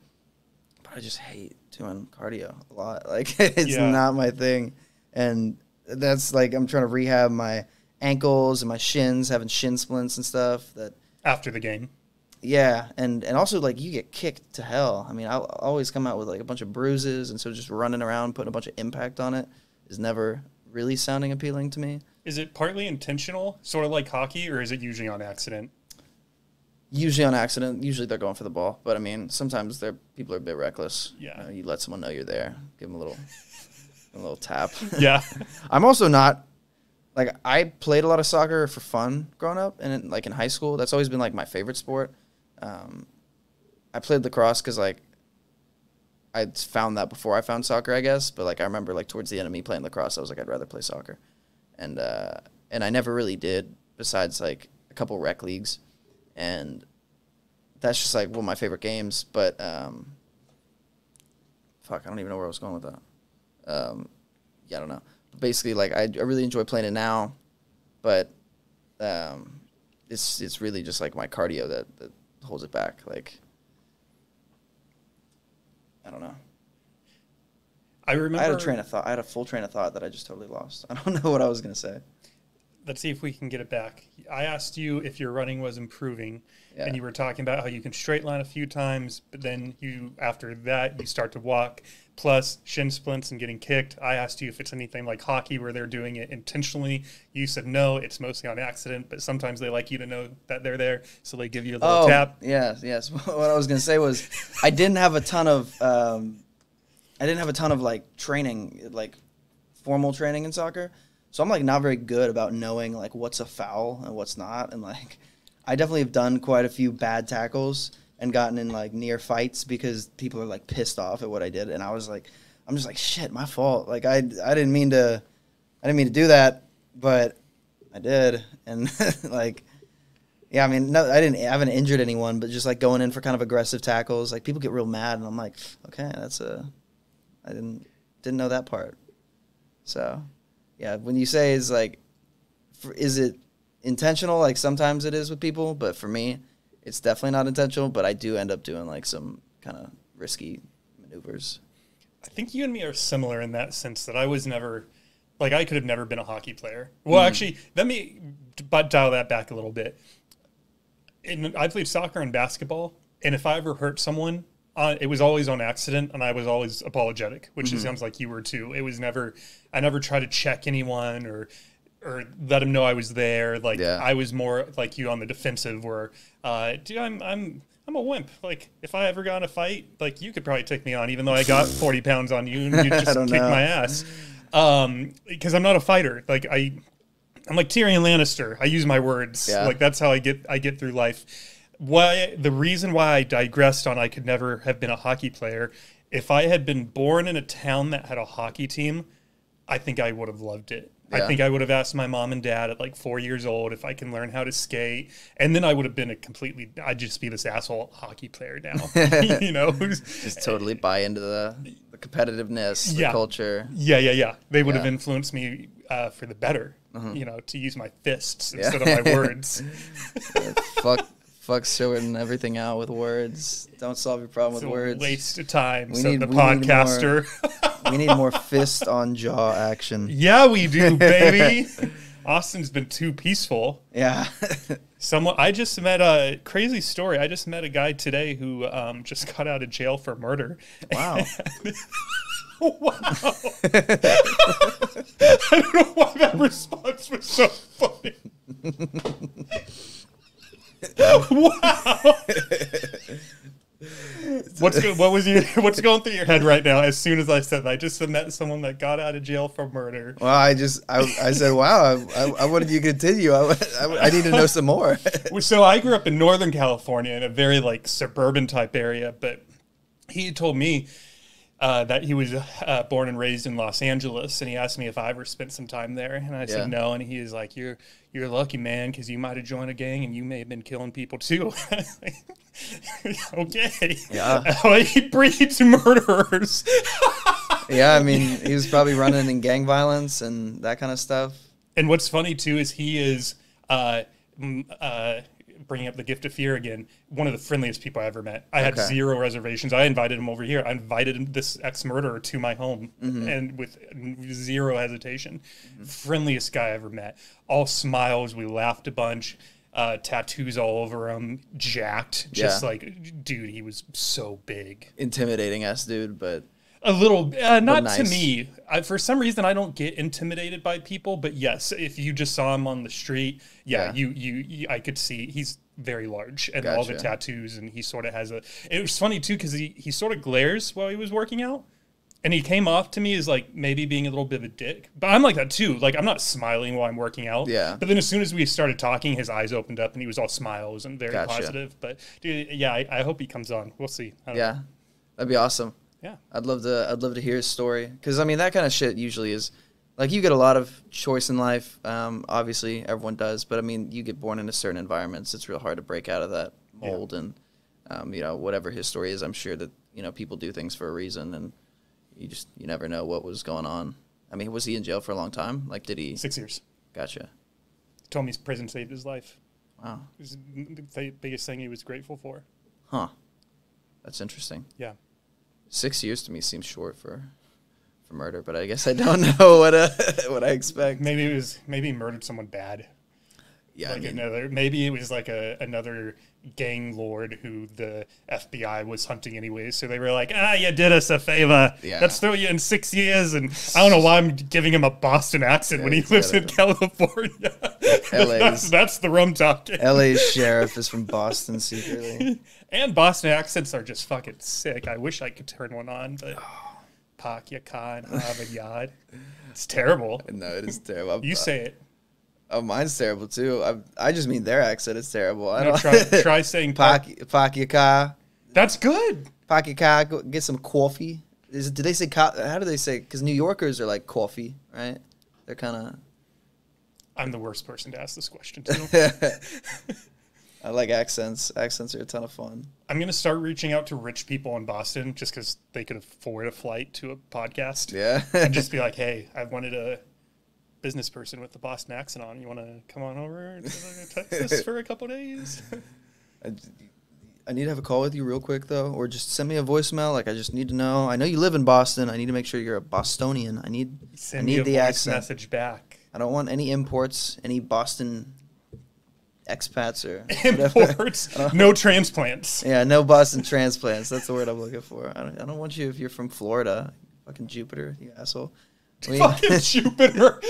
But I just hate doing cardio a lot. Like, it's not my thing. And that's like, I'm trying to rehab my ankles and my shins, having shin splints and stuff. That after the game. Yeah, and also, like, you get kicked to hell. I mean, I'll always come out with, like, a bunch of bruises, and so just running around, putting a bunch of impact on it is never really sounding appealing to me. Is it partly intentional, sort of like hockey, or is it usually on accident? Usually on accident. Usually they're going for the ball. But, I mean, sometimes people are a bit reckless. Yeah. You know, you let someone know you're there. Give them a little tap. Yeah. I'm also not, like, I played a lot of soccer for fun growing up, and, like, in high school. That's always been, like, my favorite sport. I played lacrosse because, like, I found that before I found soccer, I guess. But, like, I remember, like, towards the end of me playing lacrosse, I was like, I'd rather play soccer. And I never really did, besides, like, a couple rec leagues. And that's just, like, one of my favorite games. But, fuck, I don't even know where I was going with that. Yeah, I don't know. But basically, like, I really enjoy playing it now. But it's really just, like, my cardio that holds it back. Like, I don't know. I remember. I had a train of thought. I had a full train of thought that I just totally lost. I don't know what I was going to say. Let's see if we can get it back. I asked you if your running was improving, and you were talking about how you can straight line a few times, but then after that, you start to walk, plus shin splints and getting kicked. I asked you if it's anything like hockey where they're doing it intentionally. You said no, it's mostly on accident, but sometimes they like you to know that they're there, so they give you a little tap. Yes. What I was going to say was I didn't have a ton of like training, like formal training in soccer. So I'm like not very good about knowing like what's a foul and what's not. And like I definitely have done quite a few bad tackles and gotten in like near fights because people are like pissed off at what I did. And I'm just like, shit, my fault. Like I didn't mean to do that, but I did. And like, yeah, I mean, no, I haven't injured anyone, but just like going in for kind of aggressive tackles, like people get real mad and I'm like, okay, I didn't know that part. So yeah, when you say is like, is it intentional? Like sometimes it is with people, but for me, it's definitely not intentional. But I do end up doing like some kind of risky maneuvers. I think you and me are similar in that sense that I was never, like I could have never been a hockey player. Well, actually, let me dial that back a little bit. I played soccer and basketball, and if I ever hurt someone, it was always on accident, and I was always apologetic, which it sounds like you were too. It was I never tried to check anyone or let them know I was there. Like I was more like you on the defensive, where, dude, I'm a wimp. Like if I ever got in a fight, like you could probably take me on, even though I got 40 pounds on you, and you just kick my ass. Because I'm not a fighter. Like I'm like Tyrion Lannister. I use my words. Yeah. Like that's how I get through life. The reason why I digressed on I could never have been a hockey player, if I had been born in a town that had a hockey team, I think I would have loved it. I Yeah. think I would have asked my mom and dad at like 4 years old if I can learn how to skate. And then I would have been I'd just be this asshole hockey player now, you know? Just totally buy into the competitiveness, the culture. Yeah. They would have Yeah. influenced me for the better, you know, to use my fists Yeah. instead of my words. Fuck sorting everything out with words. Don't solve your problem It's with a words. waste of time, We said need- the we need podcaster. We need more fist on jaw action. Yeah, we do, baby. Austin's been too peaceful. Yeah. I just met a crazy story. I just met a guy today who just got out of jail for murder. Wow. Wow. I don't know why that response was so funny. Wow. What's going through your head right now? As soon as I said that, I just met someone that got out of jail for murder. Well, I said, wow, I wanted you to continue. I need to know some more. So I grew up in Northern California in a very like suburban type area, but he told me that he was born and raised in Los Angeles, and he asked me if I ever spent some time there, and I said no, and he was like, "You're lucky, man, because you might have joined a gang and you may have been killing people too." Okay. Yeah. He breeds murderers. Yeah, I mean, he was probably running in gang violence and that kind of stuff. And what's funny too is he is bringing up the gift of fear again. One of the friendliest people I ever met. I had zero reservations. I invited him over here. I invited this ex-murderer to my home, and with zero hesitation. Friendliest guy I ever met. All smiles. We laughed a bunch. Tattoos all over him. Jacked. Just like, dude, he was so big. Intimidating ass dude, but A little, not nice. to me. For some reason, I don't get intimidated by people. But yes, if you just saw him on the street, you I could see he's very large and all the Gotcha. tattoos, and he sort of has a. It was funny too because he sort of glares while he was working out, and he came off to me as like maybe being a little bit of a dick. But I'm like that too. Like I'm not smiling while I'm working out. Yeah. But then as soon as we started talking, his eyes opened up and he was all smiles and very Gotcha. positive. But dude, yeah, I hope he comes on. We'll see. I don't know. yeah, that'd be awesome. Yeah. I'd love to hear his story, because I mean that kind of shit usually is like you get a lot of choice in life. Obviously everyone does, but I mean you get born into certain environments. It's real hard to break out of that mold, and you know, whatever his story is, I'm sure that, you know, people do things for a reason, and you never know what was going on. I mean, was he in jail for a long time? Like, did he? 6 years. Gotcha. He told me his prison saved his life. Wow. It was the biggest thing he was grateful for. Huh. That's interesting. Yeah. 6 years to me seems short for murder, but I guess I don't know what I expect. Maybe he murdered someone bad. Yeah, Like I mean, maybe it was like another gang lord who the FBI was hunting anyways. So they were like, you did us a favor. Yeah. Let's throw you in 6 years. And I don't know why I'm giving him a Boston accent when he he's lives got in California. LA's that's the rum talking. LA's sheriff is from Boston secretly. And Boston accents are just fucking sick. I wish I could turn one on, but Pak ya kan have a yard. It's terrible. no, it is terrible. You say it. Oh, mine's terrible too. I just mean their accent is terrible. I No, don't try saying Pak. Pakika. That's good. Pakika, go get some coffee. Do they say, how do they say? Because New Yorkers are like coffee, right? They're kind I'm the worst person to ask this question to. of, I like accents. Accents are a ton of fun. I'm going to start reaching out to rich people in Boston just because they could afford a flight to a podcast. Yeah. And just be like, hey, I wanted a business person with the Boston accent on. You want to come on over to Texas for a couple days? I need to have a call with you real quick, though, or just send me a voicemail. Like, I just need to know. I know you live in Boston. I need to make sure you're a Bostonian. I need Send me a the voice accent. message back. I don't want any imports, any Boston expats or whatever. Imports, no transplants. Yeah, no Boston transplants. That's the word I'm looking for. I don't want you if you're from Florida. Fucking Jupiter, you asshole. We, Fucking Jupiter.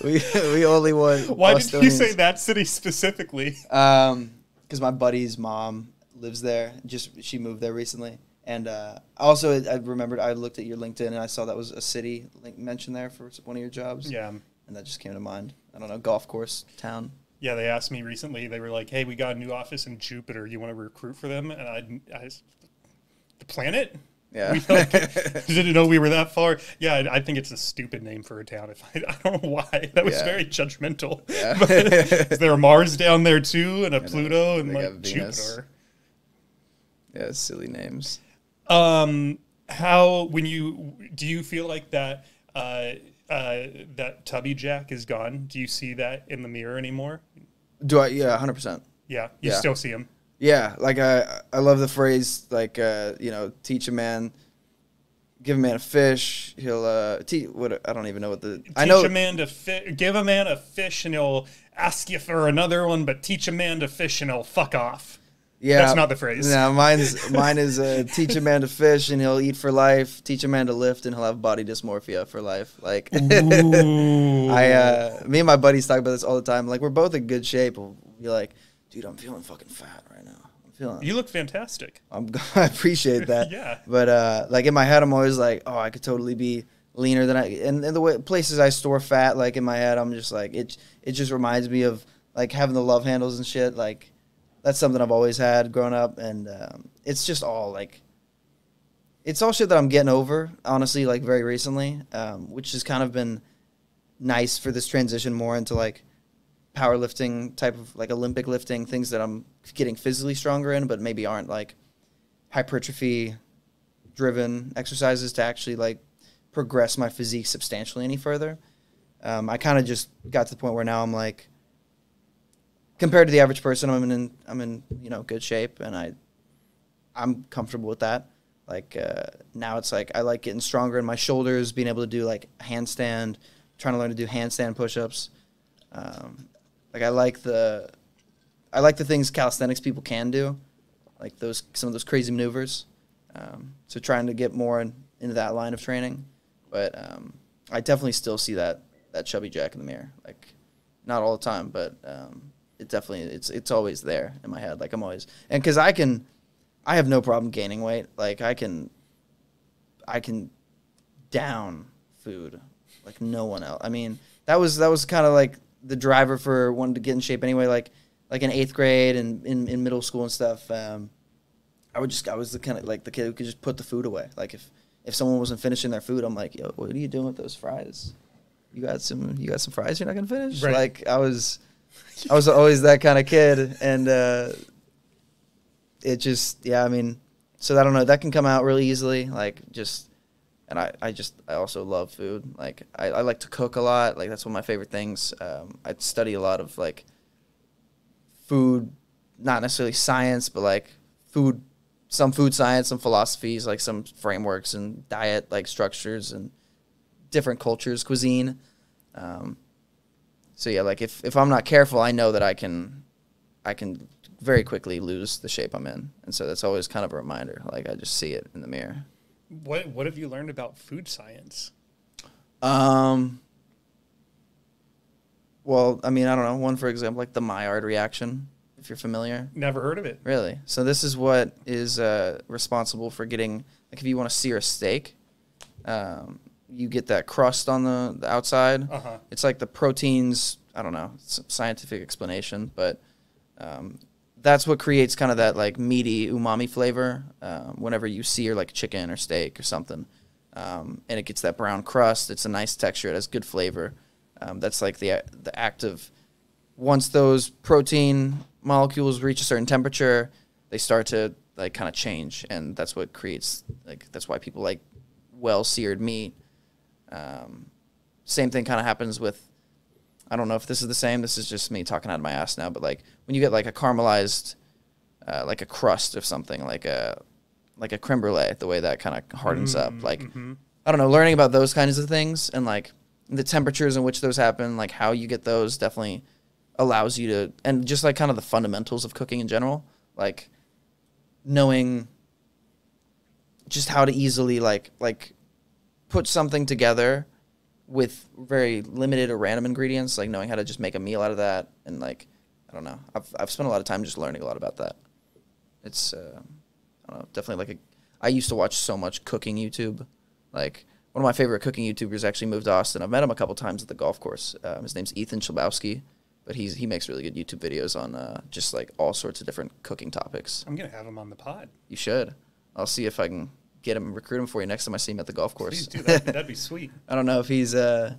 we only want Why did you say Bostonians. that city specifically? Because my buddy's mom lives there. She moved there recently. And also, I remembered I looked at your LinkedIn and I saw that was a city mentioned there for one of your jobs. Yeah. And that just came to mind. I don't know, golf course, town. Yeah, they asked me recently. They were like, hey, we got a new office in Jupiter. You want to recruit for them? And I the planet? Yeah. Didn't know we were that far. Yeah, I think it's a stupid name for a town. I don't know why. That was very judgmental. Yeah. But is there a Mars down there too, and a Pluto, and They like got Venus. Jupiter? Yeah, silly names. How do you feel like that that Tubby Jack is gone? Do you see that in the mirror anymore? Do I? Yeah, 100%. Yeah, you still see him. Yeah, like I love the phrase, like teach a man, give a man a fish, he'll teach. What I don't even know what the Teach a man to give a man a fish and he'll ask you for another one, but teach a man to fish and he'll fuck off. Yeah, that's not the phrase. No, mine is teach a man to fish and he'll eat for life. Teach a man to lift and he'll have body dysmorphia for life. Like, me and my buddies talk about this all the time. Like, we're both in good shape. We'll be like, dude, I'm feeling fucking fat right now. You look fantastic. I appreciate that. Yeah. But like in my head, I'm always like, oh, I could totally be leaner than and the way places I store fat, like in my head, I'm just like it just reminds me of like having the love handles and shit. Like that's something I've always had growing up, and it's just all like it's all shit that I'm getting over, honestly, like very recently, which has kind of been nice for this transition more into like powerlifting type of like Olympic lifting, things that I'm getting physically stronger in, but maybe aren't like hypertrophy driven exercises to actually like progress my physique substantially any further. I kind of just got to the point where now I'm like, compared to the average person, I'm in good shape, and I'm comfortable with that. Like now it's like I like getting stronger in my shoulders, being able to do like handstand, trying to learn to do handstand push-ups. Like I like the things calisthenics people can do, like some of those crazy maneuvers. So trying to get more into that line of training, but I definitely still see that chubby Jack in the mirror. Like not all the time, but it definitely it's always there in my head. Like I'm always, and because I have no problem gaining weight. Like I can down food like no one else. I mean that was kind of like the driver for wanting to get in shape anyway, like in 8th grade and in middle school and stuff. I was the kind of like the kid who could just put the food away. Like if someone wasn't finishing their food, I'm like, yo, what are you doing with those fries? You got some fries you're not gonna finish? Right. Like I was always that kind of kid, and it just I mean, so I don't know, that can come out really easily, like just. And I also love food. Like I like to cook a lot. Like that's one of my favorite things. I study a lot of like food, not necessarily science, but like some food science, some philosophies, like some frameworks and diet like structures and different cultures, cuisine. So yeah, like if I'm not careful, I know that I can very quickly lose the shape I'm in, and so that's always kind of a reminder. Like I just see it in the mirror. What have you learned about food science? Well, I mean, I don't know. One, for example, like the Maillard reaction, if you're familiar. Never heard of it. Really? So this is what is responsible for getting, like if you want to sear a steak, you get that crust on the outside. Uh-huh. It's like the proteins, I don't know, it's a scientific explanation, but that's what creates kind of that like meaty umami flavor whenever you sear like chicken or steak or something. And it gets that brown crust. It's a nice texture. It has good flavor. That's like the act of once those protein molecules reach a certain temperature, they start to like kind of change. And that's what creates, like, that's why people like well-seared meat. Same thing kind of happens with, I don't know if this is the same. This is just me talking out of my ass now. But like when you get like a caramelized, like a crust of something, like a creme brulee, the way that kind of hardens up. Like I don't know, learning about those kinds of things and like the temperatures in which those happen, like how you get those, definitely allows you to, and just like kind of the fundamentals of cooking in general, like knowing just how to easily like put something together with very limited or random ingredients, like knowing how to just make a meal out of that. And like, I don't know, I've spent a lot of time just learning a lot about that. It's, I don't know, definitely like I used to watch so much cooking YouTube. Like one of my favorite cooking YouTubers actually moved to Austin. I've met him a couple times at the golf course. His name's Ethan Chlebowski, but he makes really good YouTube videos on just like all sorts of different cooking topics. I'm going to have him on the pod. You should. I'll see if I can get him, recruit him for you next time I see him at the golf course. Please do that. That'd be sweet. I don't know if he's I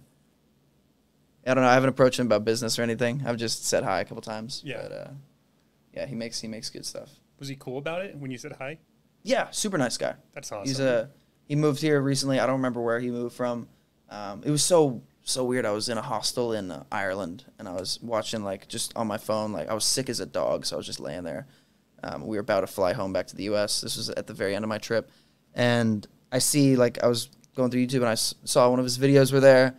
don't know. I haven't approached him about business or anything. I've just said hi a couple times. Yeah. But, yeah, he makes good stuff. Was he cool about it when you said hi? Yeah, super nice guy. That's awesome. He moved here recently. I don't remember where he moved from. It was so weird. I was in a hostel in Ireland, and I was watching, like, just on my phone. Like, I was sick as a dog, so I was just laying there. We were about to fly home back to the U.S. This was at the very end of my trip. And I see, like, I was going through YouTube, and I saw one of his videos were there.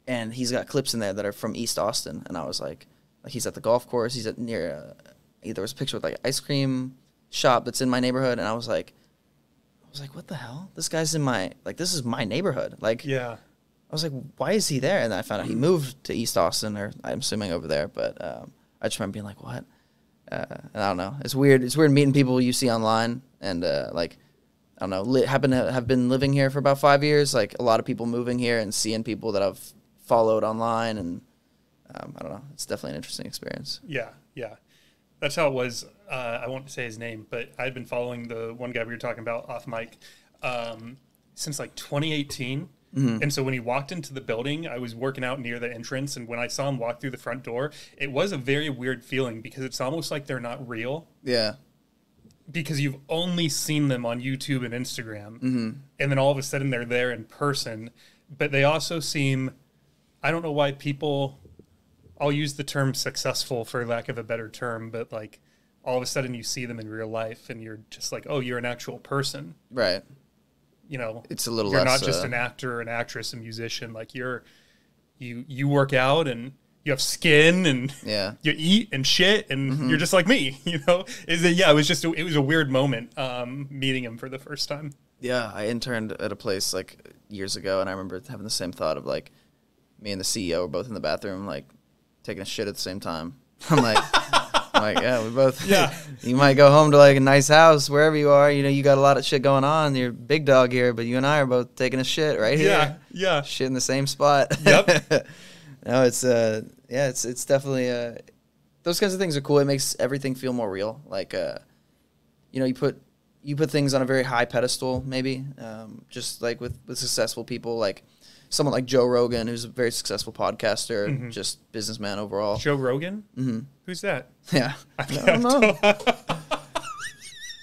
And he's got clips in there that are from East Austin. And I was like he's at the golf course. He's at near, there was a picture with, like, an ice cream shop that's in my neighborhood. And I was like, what the hell? This guy's in my, like, this is my neighborhood. Like, yeah. I was like, why is he there? And then I found out he moved to East Austin, or I'm assuming over there. But I just remember being like, what? And I don't know. It's weird. It's weird meeting people you see online. And, like, I don't know, happen to have been living here for about 5 years. Like, a lot of people moving here and seeing people that I've followed online. And I don't know. It's definitely an interesting experience. Yeah, yeah. That's how it was. I won't say his name, but I've been following the one guy we were talking about off mic since like 2018. Mm-hmm. And so when he walked into the building, I was working out near the entrance. And when I saw him walk through the front door, it was a very weird feeling because it's almost like they're not real. Yeah. Because you've only seen them on YouTube and Instagram. Mm-hmm. And then all of a sudden they're there in person. But they also seem, I don't know why people, I'll use the term successful for lack of a better term, but like all of a sudden you see them in real life and you're just like, oh, you're an actual person. Right. You know, it's a little you're less, not just an actor, an actress, a musician. Like you work out and you have skin and you eat and shit and you're just like me, you know? It was a weird moment meeting him for the first time. Yeah, I interned at a place like years ago, and I remember having the same thought of like me and the CEO were both in the bathroom, like taking a shit at the same time. I'm like, yeah, we both. Yeah. You might go home to like a nice house wherever you are. You know, you got a lot of shit going on. You're big dog here, but you and I are both taking a shit right here. Yeah, yeah. Shit in the same spot. Yep. No, it's it's definitely those kinds of things are cool. It makes everything feel more real. Like you know, you put things on a very high pedestal, maybe. Just like with successful people, like someone like Joe Rogan, who's a very successful podcaster, just businessman overall. Joe Rogan? Mm-hmm. Who's that? Yeah. I don't know.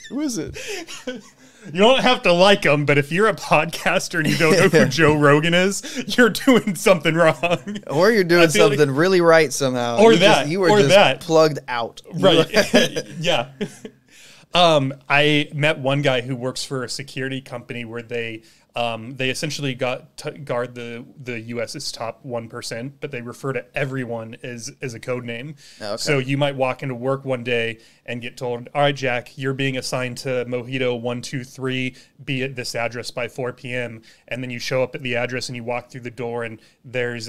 Who is it? You don't have to like him, but if you're a podcaster and you don't know who Joe Rogan is, you're doing something wrong. Or you're doing something really right somehow. Or you were just plugged out. Right. Yeah. I met one guy who works for a security company where they essentially got to guard the U.S.'s top 1%, but they refer to everyone as a code name. Oh, okay. So you might walk into work one day and get told, all right, Jack, you're being assigned to Mojito 123, be at this address by 4 p.m. And then you show up at the address and you walk through the door and there's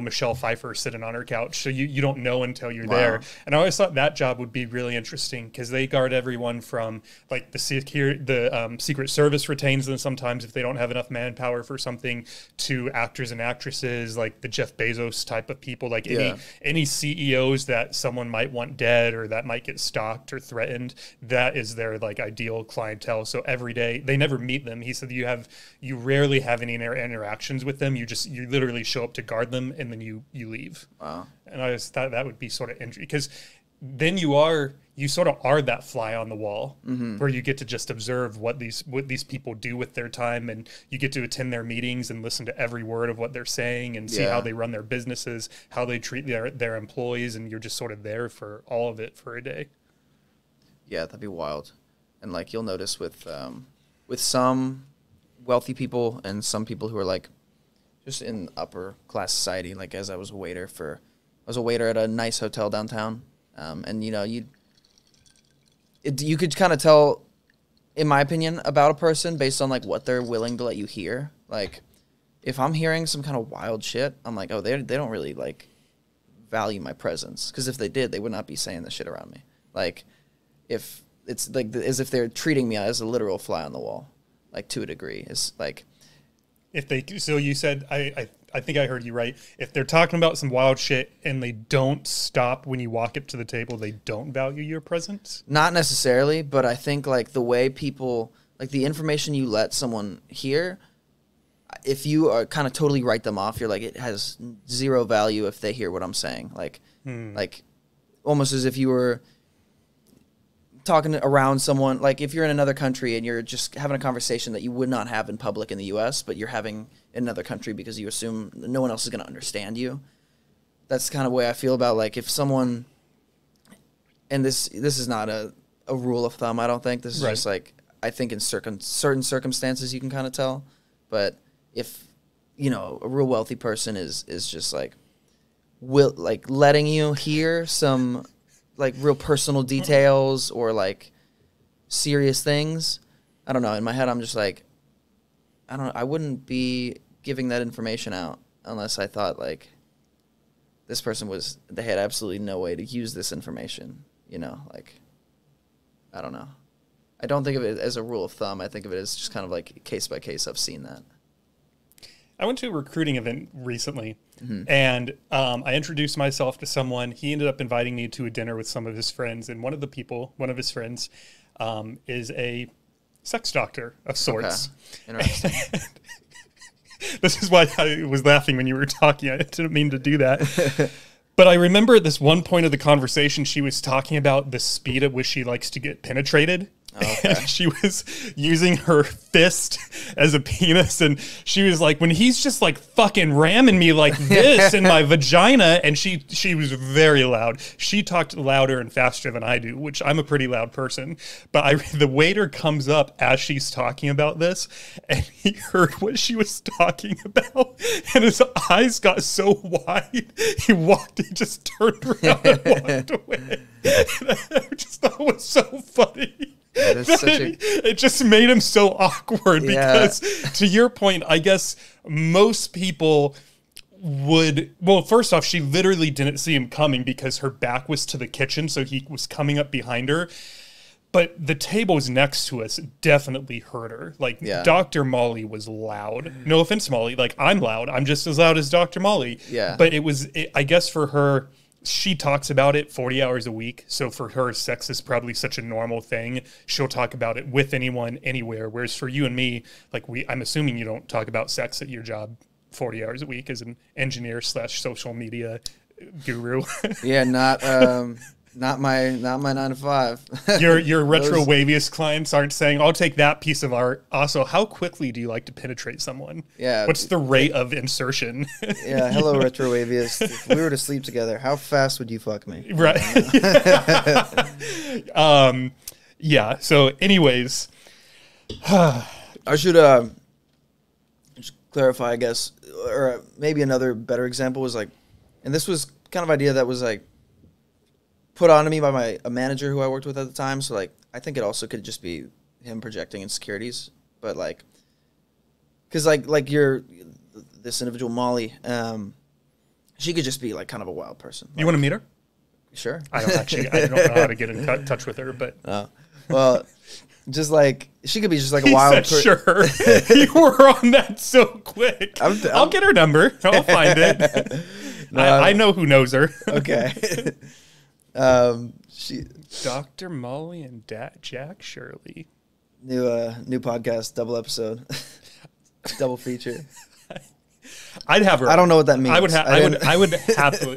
Michelle Pfeiffer sitting on her couch. So you don't know until you're there. And I always thought that job would be really interesting because they guard everyone from like the Secret Service retains them sometimes if they don't have enough manpower for something, to actors and actresses like the Jeff Bezos type of people, like any CEOs that someone might want dead or that might get stalked or threatened. That is their like ideal clientele. So every day they never meet them. He said you rarely have any interactions with them. You literally show up to guard them and then you leave. Wow. And I just thought that would be sort of interesting because then you sort of are that fly on the wall where you get to just observe what these people do with their time, and you get to attend their meetings and listen to every word of what they're saying and see how they run their businesses, how they treat their employees, and you're just sort of there for all of it for a day. Yeah, that'd be wild. And like you'll notice with some wealthy people and some people who are like just in upper class society, like as I was a waiter at a nice hotel downtown, and you know you could kind of tell, in my opinion, about a person based on like what they're willing to let you hear. Like if I'm hearing some kind of wild shit, I'm like, oh, they don't really like value my presence, because if they did, they would not be saying this shit around me. Like if it's like as if they're treating me as a literal fly on the wall, like to a degree. It's like. So you said, I I think I heard you right. If they're talking about some wild shit and they don't stop when you walk up to the table, they don't value your presence? Not necessarily, but I think like the way people, like the information you let someone hear, if you are kind of totally write them off, you're like, it has zero value if they hear what I'm saying. Like almost as if you were talking around someone, like if you're in another country and you're just having a conversation that you would not have in public in the US, but you're having in another country because you assume no one else is going to understand you. That's kind of the way I feel about like if someone, and this is not a rule of thumb, I don't think. This is just like, I think in certain circumstances you can kind of tell. But if, you know, a real wealthy person is just like, letting you hear some like real personal details or like serious things, I don't know. In my head, I'm just like, I wouldn't be giving that information out unless I thought like this person they had absolutely no way to use this information, you know, like, I don't know. I don't think of it as a rule of thumb. I think of it as just kind of like case by case. I've seen that. I went to a recruiting event recently, and I introduced myself to someone. He ended up inviting me to a dinner with some of his friends, and one of his friends, is a sex doctor of sorts. Okay. Interesting. This is why I was laughing when you were talking. I didn't mean to do that. But I remember at this one point of the conversation, she was talking about the speed at which she likes to get penetrated. Okay. And she was using her fist as a penis, and she was like, when he's just like fucking ramming me like this in my vagina, and she was very loud. She talked louder and faster than I do, which I'm a pretty loud person. But the waiter comes up as she's talking about this, and he heard what she was talking about, and his eyes got so wide, he just turned around and walked away. And I just thought it was so funny. It just made him so awkward because, to your point, I guess most people would... Well, first off, she literally didn't see him coming because her back was to the kitchen, so he was coming up behind her. But the tables next to us definitely heard her. Like, Dr. Molly was loud. No offense, Molly. Like, I'm loud. I'm just as loud as Dr. Molly. Yeah. But I guess for her... She talks about it 40 hours a week. So for her, sex is probably such a normal thing. She'll talk about it with anyone, anywhere. Whereas for you and me, like I'm assuming you don't talk about sex at your job 40 hours a week as an engineer / social media guru. Yeah, not my 9 to 5. Your Retrowaviest clients aren't saying, I'll take that piece of art. Also, how quickly do you like to penetrate someone? Yeah. What's the rate of insertion? Yeah, hello, Retrowaviest. If we were to sleep together, how fast would you fuck me? Right. Yeah, so anyways. I should just clarify, I guess, or maybe another better example was like, and this was kind of idea that was like, put on to me by a manager who I worked with at the time. So, like, I think it also could just be him projecting insecurities. But, like, because, like this individual, Molly, she could just be, like, kind of a wild person. You want to meet her? Sure. I don't know how to get in touch with her, but... Well, just, like, she could be just, like, a wild person. Sure. You were on that so quick. I'll get her number. I'll find it. No, I know who knows her. Okay. Dr. Molly and Jack Scheerle. New podcast, double episode, double feature. I'd have her. I don't know what that means.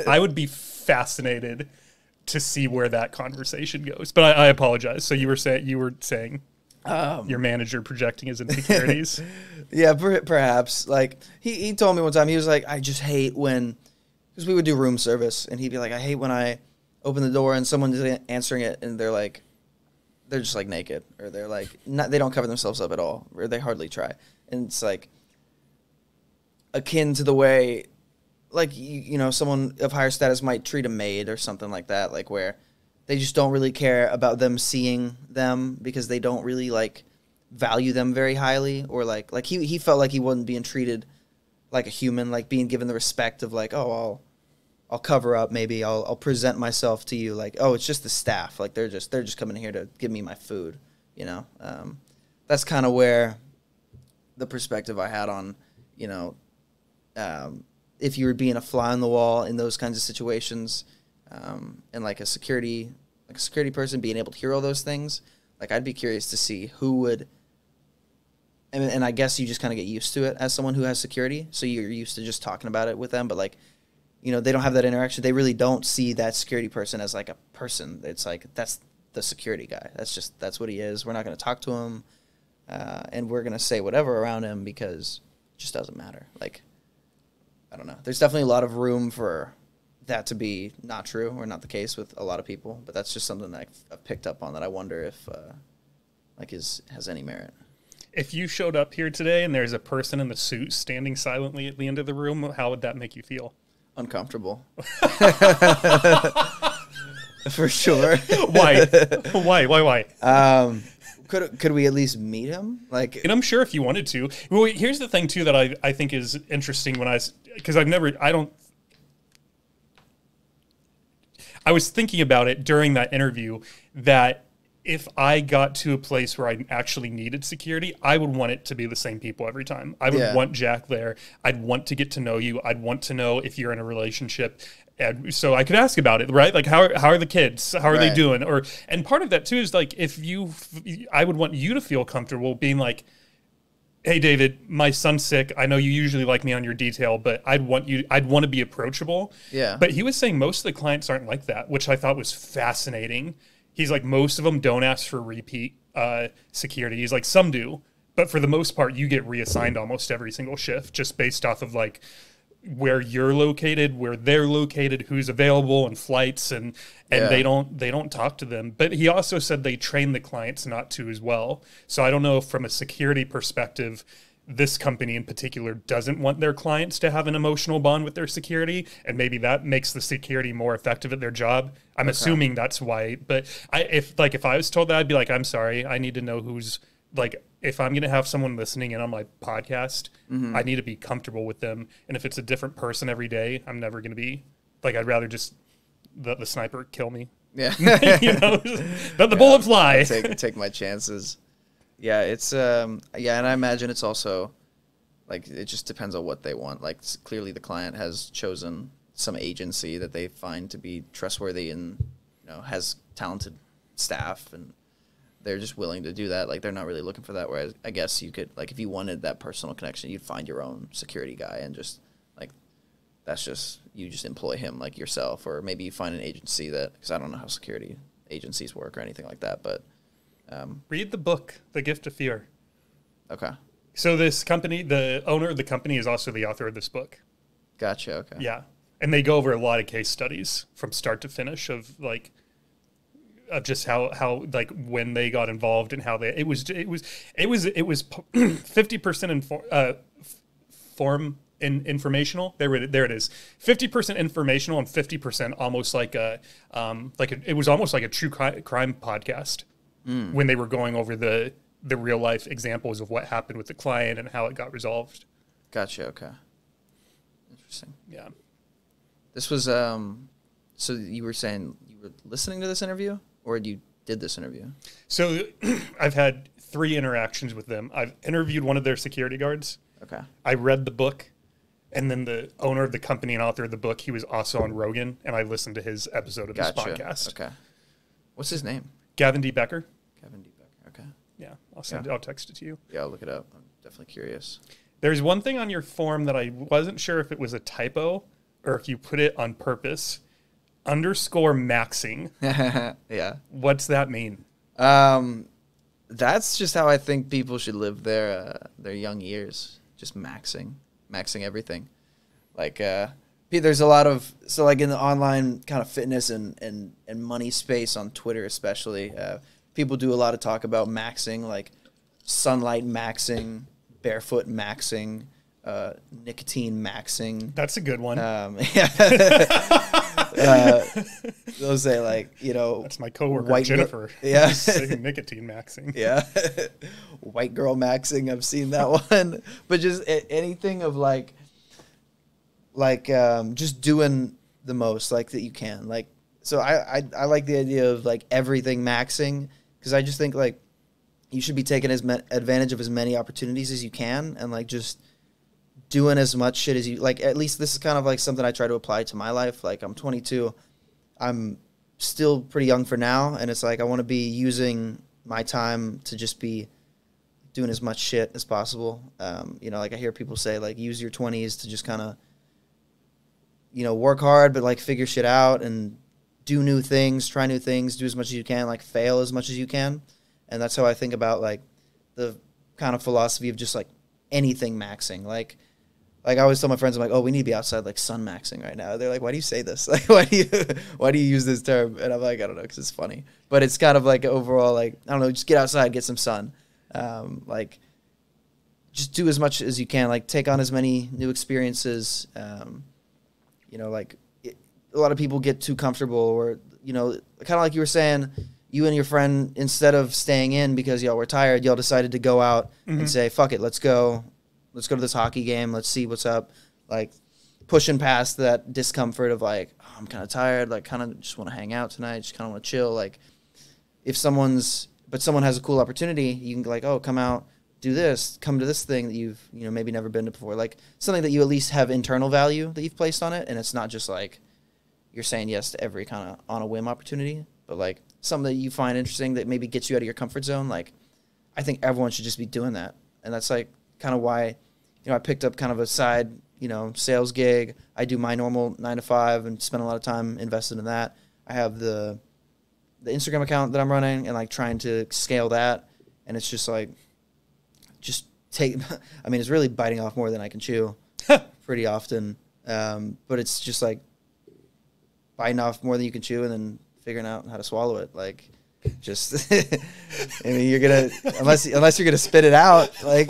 I would be fascinated to see where that conversation goes. But I apologize. So you were saying your manager projecting his insecurities. Yeah, perhaps. Like he told me one time, he was like, I just hate when, because we would do room service, and he'd be like, I hate when I open the door and someone is answering it and they're just like naked, or they're like they don't cover themselves up at all, or they hardly try. And it's like akin to the way, like, you know, someone of higher status might treat a maid or something like that, like where they just don't really care about them seeing them because they don't really like value them very highly, or like he felt like he wasn't being treated like a human, like being given the respect of like, oh, I'll cover up, maybe I'll present myself to you like, oh, it's just the staff, like they're just coming here to give me my food, you know. That's kind of where the perspective I had on, you know, if you were being a fly on the wall in those kinds of situations, and like a security person being able to hear all those things, like I'd be curious to see who would. And I guess you just kind of get used to it as someone who has security, so you're used to just talking about it with them. But like, you know, they don't have that interaction. They really don't see that security person as like a person. It's like that's the security guy. That's what he is. We're not going to talk to him, and we're going to say whatever around him because it just doesn't matter. Like, I don't know. There's definitely a lot of room for that to be not true or not the case with a lot of people. But that's just something that I've picked up on that I wonder if has any merit. If you showed up here today and there's a person in the suit standing silently at the end of the room, how would that make you feel? Uncomfortable. For sure. Why? Why? Could we at least meet him? Like, and I'm sure if you wanted to. Well, here's the thing too that I think is interesting because I was thinking about it during that interview that if I got to a place where I actually needed security, I would want it to be the same people every time. I would want Jack there. I'd want to get to know you. I'd want to know if you're in a relationship. And so I could ask about it, right? Like, how are the kids? How are they doing? And part of that too is like, I would want you to feel comfortable being like, hey, David, my son's sick. I know you usually like me on your detail, but I'd want to be approachable. Yeah. But he was saying most of the clients aren't like that, which I thought was fascinating. He's like, most of them don't ask for repeat security. He's like, some do. But for the most part, you get reassigned almost every single shift just based off of like where you're located, where they're located, who's available, and flights, and they don't talk to them. But he also said they train the clients not to as well. So I don't know if from a security perspective, this company in particular doesn't want their clients to have an emotional bond with their security, and maybe that makes the security more effective at their job. I'm assuming that's why. But if I was told that, I'd be like, I'm sorry, I need to know who's like, if I'm going to have someone listening in on my podcast, I need to be comfortable with them. And if it's a different person every day, I'm never going to be like, I'd rather just let the sniper kill me. Yeah. You know, let the bullet fly. Take my chances. Yeah, it's and I imagine it's also like it just depends on what they want. Like clearly the client has chosen some agency that they find to be trustworthy and, you know, has talented staff, and they're just willing to do that. Like they're not really looking for that. Whereas I guess you could, like, if you wanted that personal connection, you'd find your own security guy and just like you just employ him like yourself, or maybe you find an agency because I don't know how security agencies work or anything like that, but. Read the book, The Gift of Fear. Okay. So this company, the owner of the company is also the author of this book. Gotcha. Okay. Yeah. And they go over a lot of case studies from start to finish of just how like when they got involved and how it was 50% form informational. There it is. 50% informational and 50% almost it was almost like a true crime podcast. When they were going over the real life examples of what happened with the client and how it got resolved. Gotcha. Okay. Interesting. Yeah. This was so you were saying you were listening to this interview, or you did this interview? So I've had 3 interactions with them. I've interviewed one of their security guards. Okay. I read the book, and then the owner of the company and author of the book, he was also on Rogan, and I listened to his episode of this podcast. Okay. What's his name? Gavin D. Becker. Gavin D. Becker. Okay. Yeah, I'll text it to you. Yeah, I'll look it up. I'm definitely curious. There's one thing on your form that I wasn't sure if it was a typo or if you put it on purpose. _maxing. Yeah. What's that mean? That's just how I think people should live their young years. Just maxing everything. Like, there's a lot of, so like in the online kind of fitness and money space on Twitter especially, people do a lot of talk about maxing, like sunlight maxing, barefoot maxing, nicotine maxing. That's a good one. Yeah. They'll say like, you know. That's my coworker, Jennifer. Yeah. Nicotine maxing. Yeah. White girl maxing. I've seen that one. But just anything of like just doing the most like that you can. Like, so I like the idea of like everything maxing, because I just think like you should be taking advantage of as many opportunities as you can and like just doing as much shit as you like. At least this is kind of like something I try to apply to my life. Like I'm 22, I'm still pretty young for now, and it's like I want to be using my time to just be doing as much shit as possible. You know, like I hear people say like use your 20s to just kind of, you know, work hard but like figure shit out and do new things, try new things, do as much as you can, like fail as much as you can. And that's how I think about like the kind of philosophy of just like anything maxing. Like I always tell my friends, I'm like, oh, we need to be outside like sun maxing right now. They're like, why do you say this? Like, why do you use this term? And I'm like, I don't know, because it's funny. But it's kind of like overall, like, I don't know, just get outside, get some sun. Like, just do as much as you can. Like, take on as many new experiences. You know, like, a lot of people get too comfortable or, you know, kind of like you were saying, you and your friend, instead of staying in because y'all were tired, y'all decided to go out and say, fuck it, let's go to this hockey game. Let's see what's up. Like pushing past that discomfort of like, oh, I'm kind of tired. Like kind of just want to hang out tonight. Just kind of want to chill. Like if someone has a cool opportunity, you can be like, oh, come out, do this, come to this thing that you've, you know, maybe never been to before. Like something that you at least have internal value that you've placed on it. And it's not just like you're saying yes to every kind of on a whim opportunity, but like something that you find interesting that maybe gets you out of your comfort zone. Like I think everyone should just be doing that. And that's like kind of why, you know, I picked up kind of a side, you know, sales gig. I do my normal 9 to 5 and spend a lot of time invested in that. I have the Instagram account that I'm running and like trying to scale that. And it's just like, I mean, it's really biting off more than I can chew pretty often. But it's just like biting off more than you can chew and then figuring out how to swallow it. Like, just, I mean, you're gonna, unless you're gonna spit it out, like,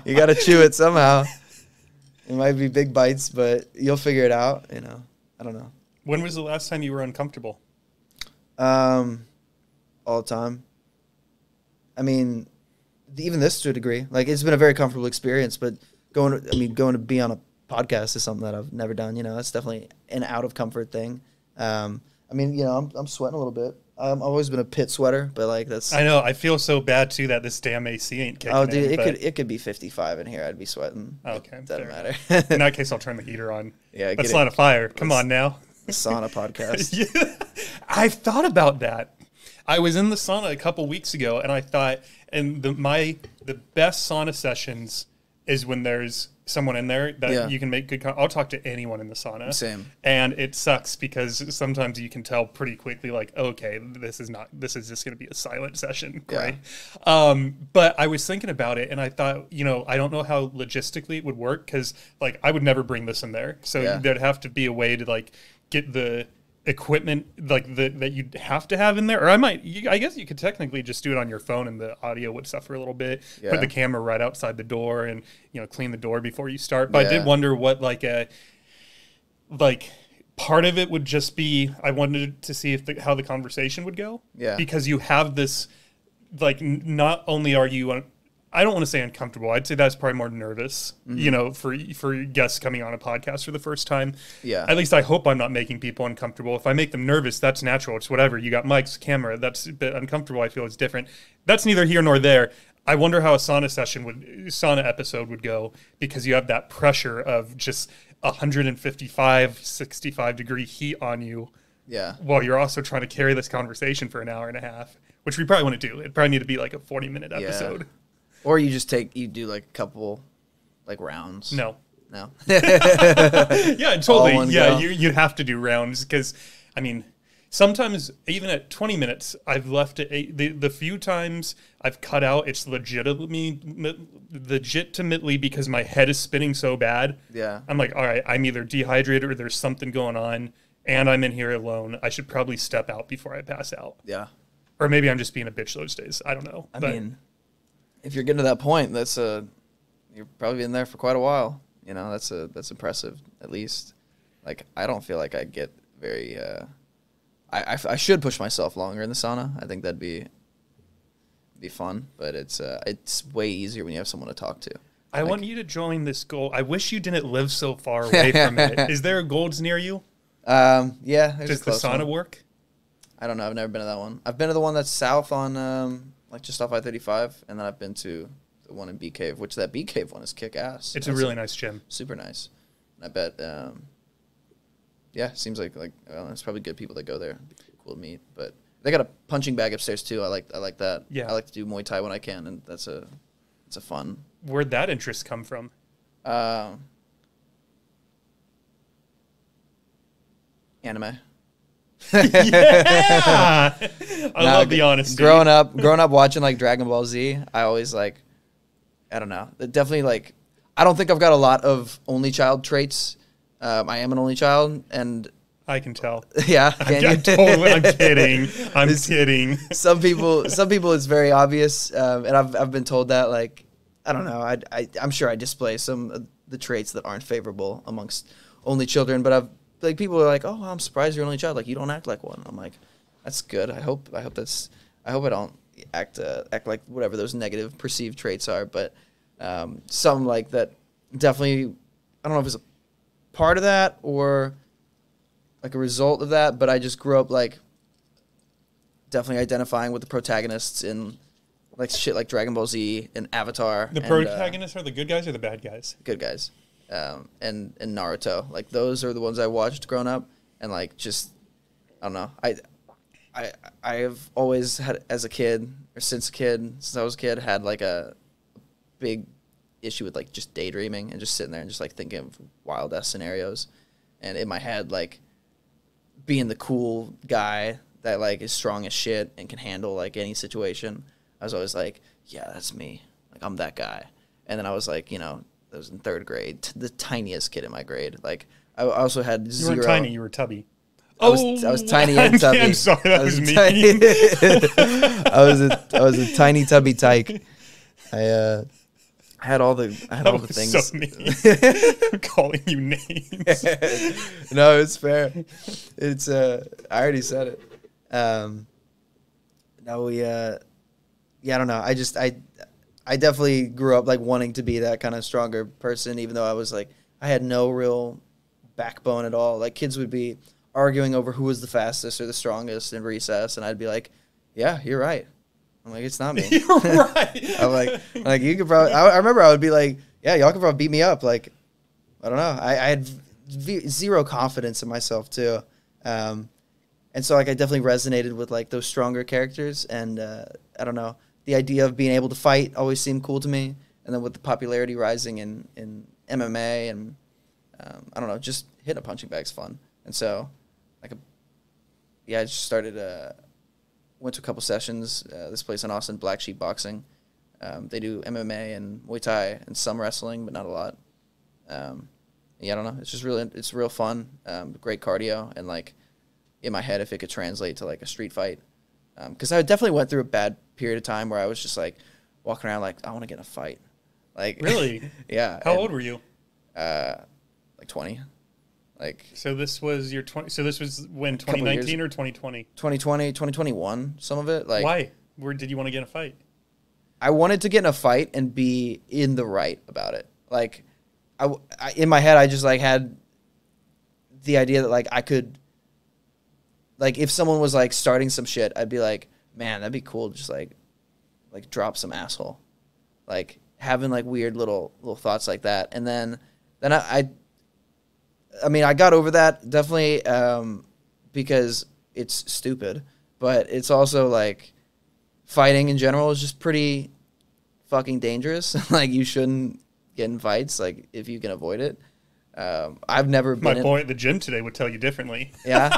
you gotta chew it somehow. It might be big bites, but you'll figure it out, you know. I don't know. When was the last time you were uncomfortable? All the time. I mean, even this to a degree. Like, it's been a very comfortable experience, but going to be on a podcast is something that I've never done. You know, that's definitely an out of comfort thing. I mean, you know, I'm sweating a little bit. I've always been a pit sweater, but like that's. I know. I feel so bad too that this damn AC ain't kicking. Oh, dude, in, it could be 55 in here. I'd be sweating. Okay, doesn't matter. In that case, I'll turn the heater on. Yeah, let's light a fire. Come on now. Sauna podcast. Yeah. I've thought about that. I was in the sauna a couple weeks ago, and I thought, and the best sauna sessions is when there's someone in there that you can make good. I'll talk to anyone in the sauna. Same. And it sucks because sometimes you can tell pretty quickly, like, okay, this is just going to be a silent session, right? But I was thinking about it, and I thought, you know, I don't know how logistically it would work because, like, I would never bring this in there, so there'd have to be a way to like get the equipment like that you'd have to have in there, or I guess you could technically just do it on your phone and the audio would suffer a little bit. Put the camera right outside the door and, you know, clean the door before you start. But I did wonder what part of it would just be, I wanted to see how the conversation would go. Yeah. Because you have this, like, not only are you I don't want to say uncomfortable. I'd say that's probably more nervous, you know, for guests coming on a podcast for the first time. Yeah. At least I hope I'm not making people uncomfortable. If I make them nervous, that's natural. It's whatever. You got mics, camera. That's a bit uncomfortable. I feel it's different. That's neither here nor there. I wonder how a sauna episode would go because you have that pressure of just 155, 65 degree heat on you. Yeah. While you're also trying to carry this conversation for an hour and a half, which we probably want to do. It'd probably need to be like a 40-minute episode. Or you just do like a couple like rounds. No. Yeah, totally. Yeah, you'd have to do rounds because, I mean, sometimes even at 20 minutes, I've left it. The few times I've cut out, it's legitimately because my head is spinning so bad. Yeah. I'm like, all right, I'm either dehydrated or there's something going on and I'm in here alone. I should probably step out before I pass out. Yeah. Or maybe I'm just being a bitch those days. I don't know. I mean, if you're getting to that point, you're probably in there for quite a while. You know, that's impressive, at least. Like, I don't feel like I get very, I should push myself longer in the sauna. I think that'd be fun, but it's way easier when you have someone to talk to. I want you to join this goal. I wish you didn't live so far away from it. Is there a Gold's near you? Yeah. Does the sauna work? I don't know. I've never been to that one. I've been to the one that's south on, like just off I-35, and then I've been to the one in Bee Cave, which that Bee Cave one is kick ass. It's a really nice gym. Super nice. And I bet, yeah, seems like well, it's probably good people that go there. It'd be cool to meet. But they got a punching bag upstairs too. I like that. Yeah. I like to do Muay Thai when I can, and it's a fun. Where'd that interest come from? Anime. Yeah! I love the honesty. Growing up watching like Dragon Ball Z, I always like, I don't know. Definitely like, I don't think I've got a lot of only child traits. I am an only child, and I can tell. Yeah, I'm kidding. I'm kidding. Some people, it's very obvious, and I've been told that. Like, I don't know. I'm sure I display some of the traits that aren't favorable amongst only children, but people are like, oh, I'm surprised you're an only child. Like, you don't act like one. I'm like, that's good. I hope I don't act like whatever those negative perceived traits are, but some like that definitely. I don't know if it's a part of that or like a result of that, but I just grew up like definitely identifying with the protagonists in like shit like Dragon Ball Z and Avatar. The protagonists are the good guys or the bad guys? Good guys. And Naruto. Like those are the ones I watched growing up, and like just I don't know. I have always had since I was a kid had like a big issue with like just daydreaming and just sitting there and just like thinking of wild ass scenarios, and in my head like being the cool guy that like is strong as shit and can handle like any situation. I was always like, yeah, that's me. Like I'm that guy. And then I was like, I was in third grade, the tiniest kid in my grade. Like I also had zero. You weren't tiny, you were tubby. I was tiny and tubby. I'm sorry, that was me. I was a tiny tubby tyke. I had all the things. So mean. I'm calling you names. No, it's fair. It's I already said it. I don't know. I definitely grew up like wanting to be that kind of stronger person, even though I had no real backbone at all. Like kids would be arguing over who was the fastest or the strongest in recess, and I'd be like, "Yeah, you're right." I'm like, "It's not me." You're right. I'm like you could probably. I remember I would be like, "Yeah, y'all could probably beat me up." Like, I don't know. I had zero confidence in myself too, and so like I definitely resonated with like those stronger characters, and I don't know. The idea of being able to fight always seemed cool to me, and then with the popularity rising in MMA and I don't know, just hitting a punching bag's fun, and so I just started. Went to a couple sessions. This place in Austin, Black Sheep Boxing. They do MMA and Muay Thai and some wrestling, but not a lot. I don't know. It's just it's real fun. Great cardio, and like in my head, if it could translate to like a street fight, because I definitely went through a bad period of time where I was just like walking around like I want to get in a fight. Like really? Yeah. How old were you? Like 20. Like so this was your 20. So this was when 2019 or 2020? 2020, 2021. Some of it. Like why? Where did you want to get in a fight? I wanted to get in a fight and be in the right about it. Like I in my head, I just like had the idea that like I could. Like if someone was like starting some shit, I'd be like, man, that'd be cool to just like drop some asshole. Like having like weird little thoughts like that. And then I mean, I got over that definitely because it's stupid, but it's also like fighting in general is just pretty fucking dangerous. Like you shouldn't get in fights, like if you can avoid it. I've never been. My boy at the gym today would tell you differently. Yeah,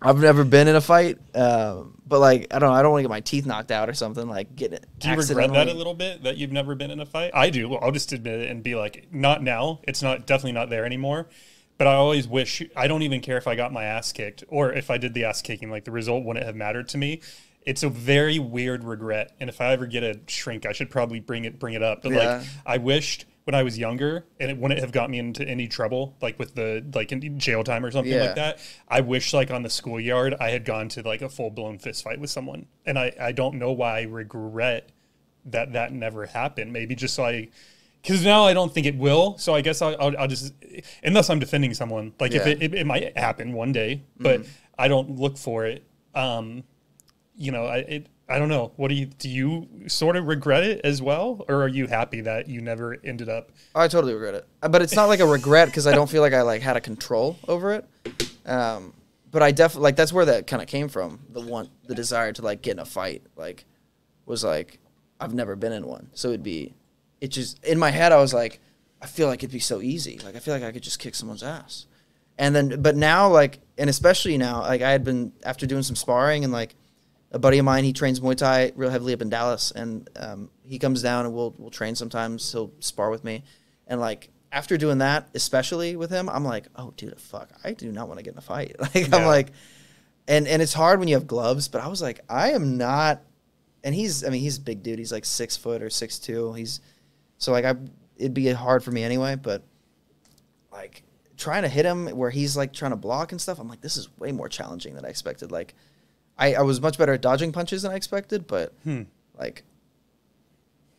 I've never been in a fight, but like I don't want to get my teeth knocked out or something. Like get it. Do you regret that a little bit that you've never been in a fight? I do. I'll just admit it and be like, not now. It's definitely not there anymore. But I always wish. I don't even care if I got my ass kicked or if I did the ass kicking. Like the result wouldn't have mattered to me. It's a very weird regret, and if I ever get a shrink, I should probably bring it up. But like I wished. When I was younger, and it wouldn't have got me into any trouble, like with in jail time or something like that. I wish, like on the schoolyard, I had gone to like a full blown fist fight with someone, and I don't know why I regret that never happened. Maybe just because now I don't think it will. So I guess I'll just, unless I'm defending someone, like if it might happen one day, but I don't look for it. I I don't know. What do you sort of regret it as well? Or are you happy that you never ended up? I totally regret it. But it's not like a regret because I don't feel like I like had a control over it. But I definitely, like, that's where that kind of came from. The desire to, like, get in a fight, like, was like, I've never been in one. So it just, in my head, I was like, I feel like it'd be so easy. Like, I feel like I could just kick someone's ass. And then, but now, like, and especially now, like, I had been, after doing some sparring, and, like, a buddy of mine, he trains Muay Thai real heavily up in Dallas, and he comes down and we'll train sometimes. He'll spar with me. And, like, after doing that, especially with him, I'm like, oh, dude, fuck, I do not want to get in a fight. Like, yeah. I'm like, and it's hard when you have gloves, but I was like, I am not, and he's a big dude. He's like 6 foot or 6'2". So like, it'd be hard for me anyway, but like trying to hit him where he's like trying to block and stuff, I'm like, this is way more challenging than I expected. Like, I was much better at dodging punches than I expected, but like,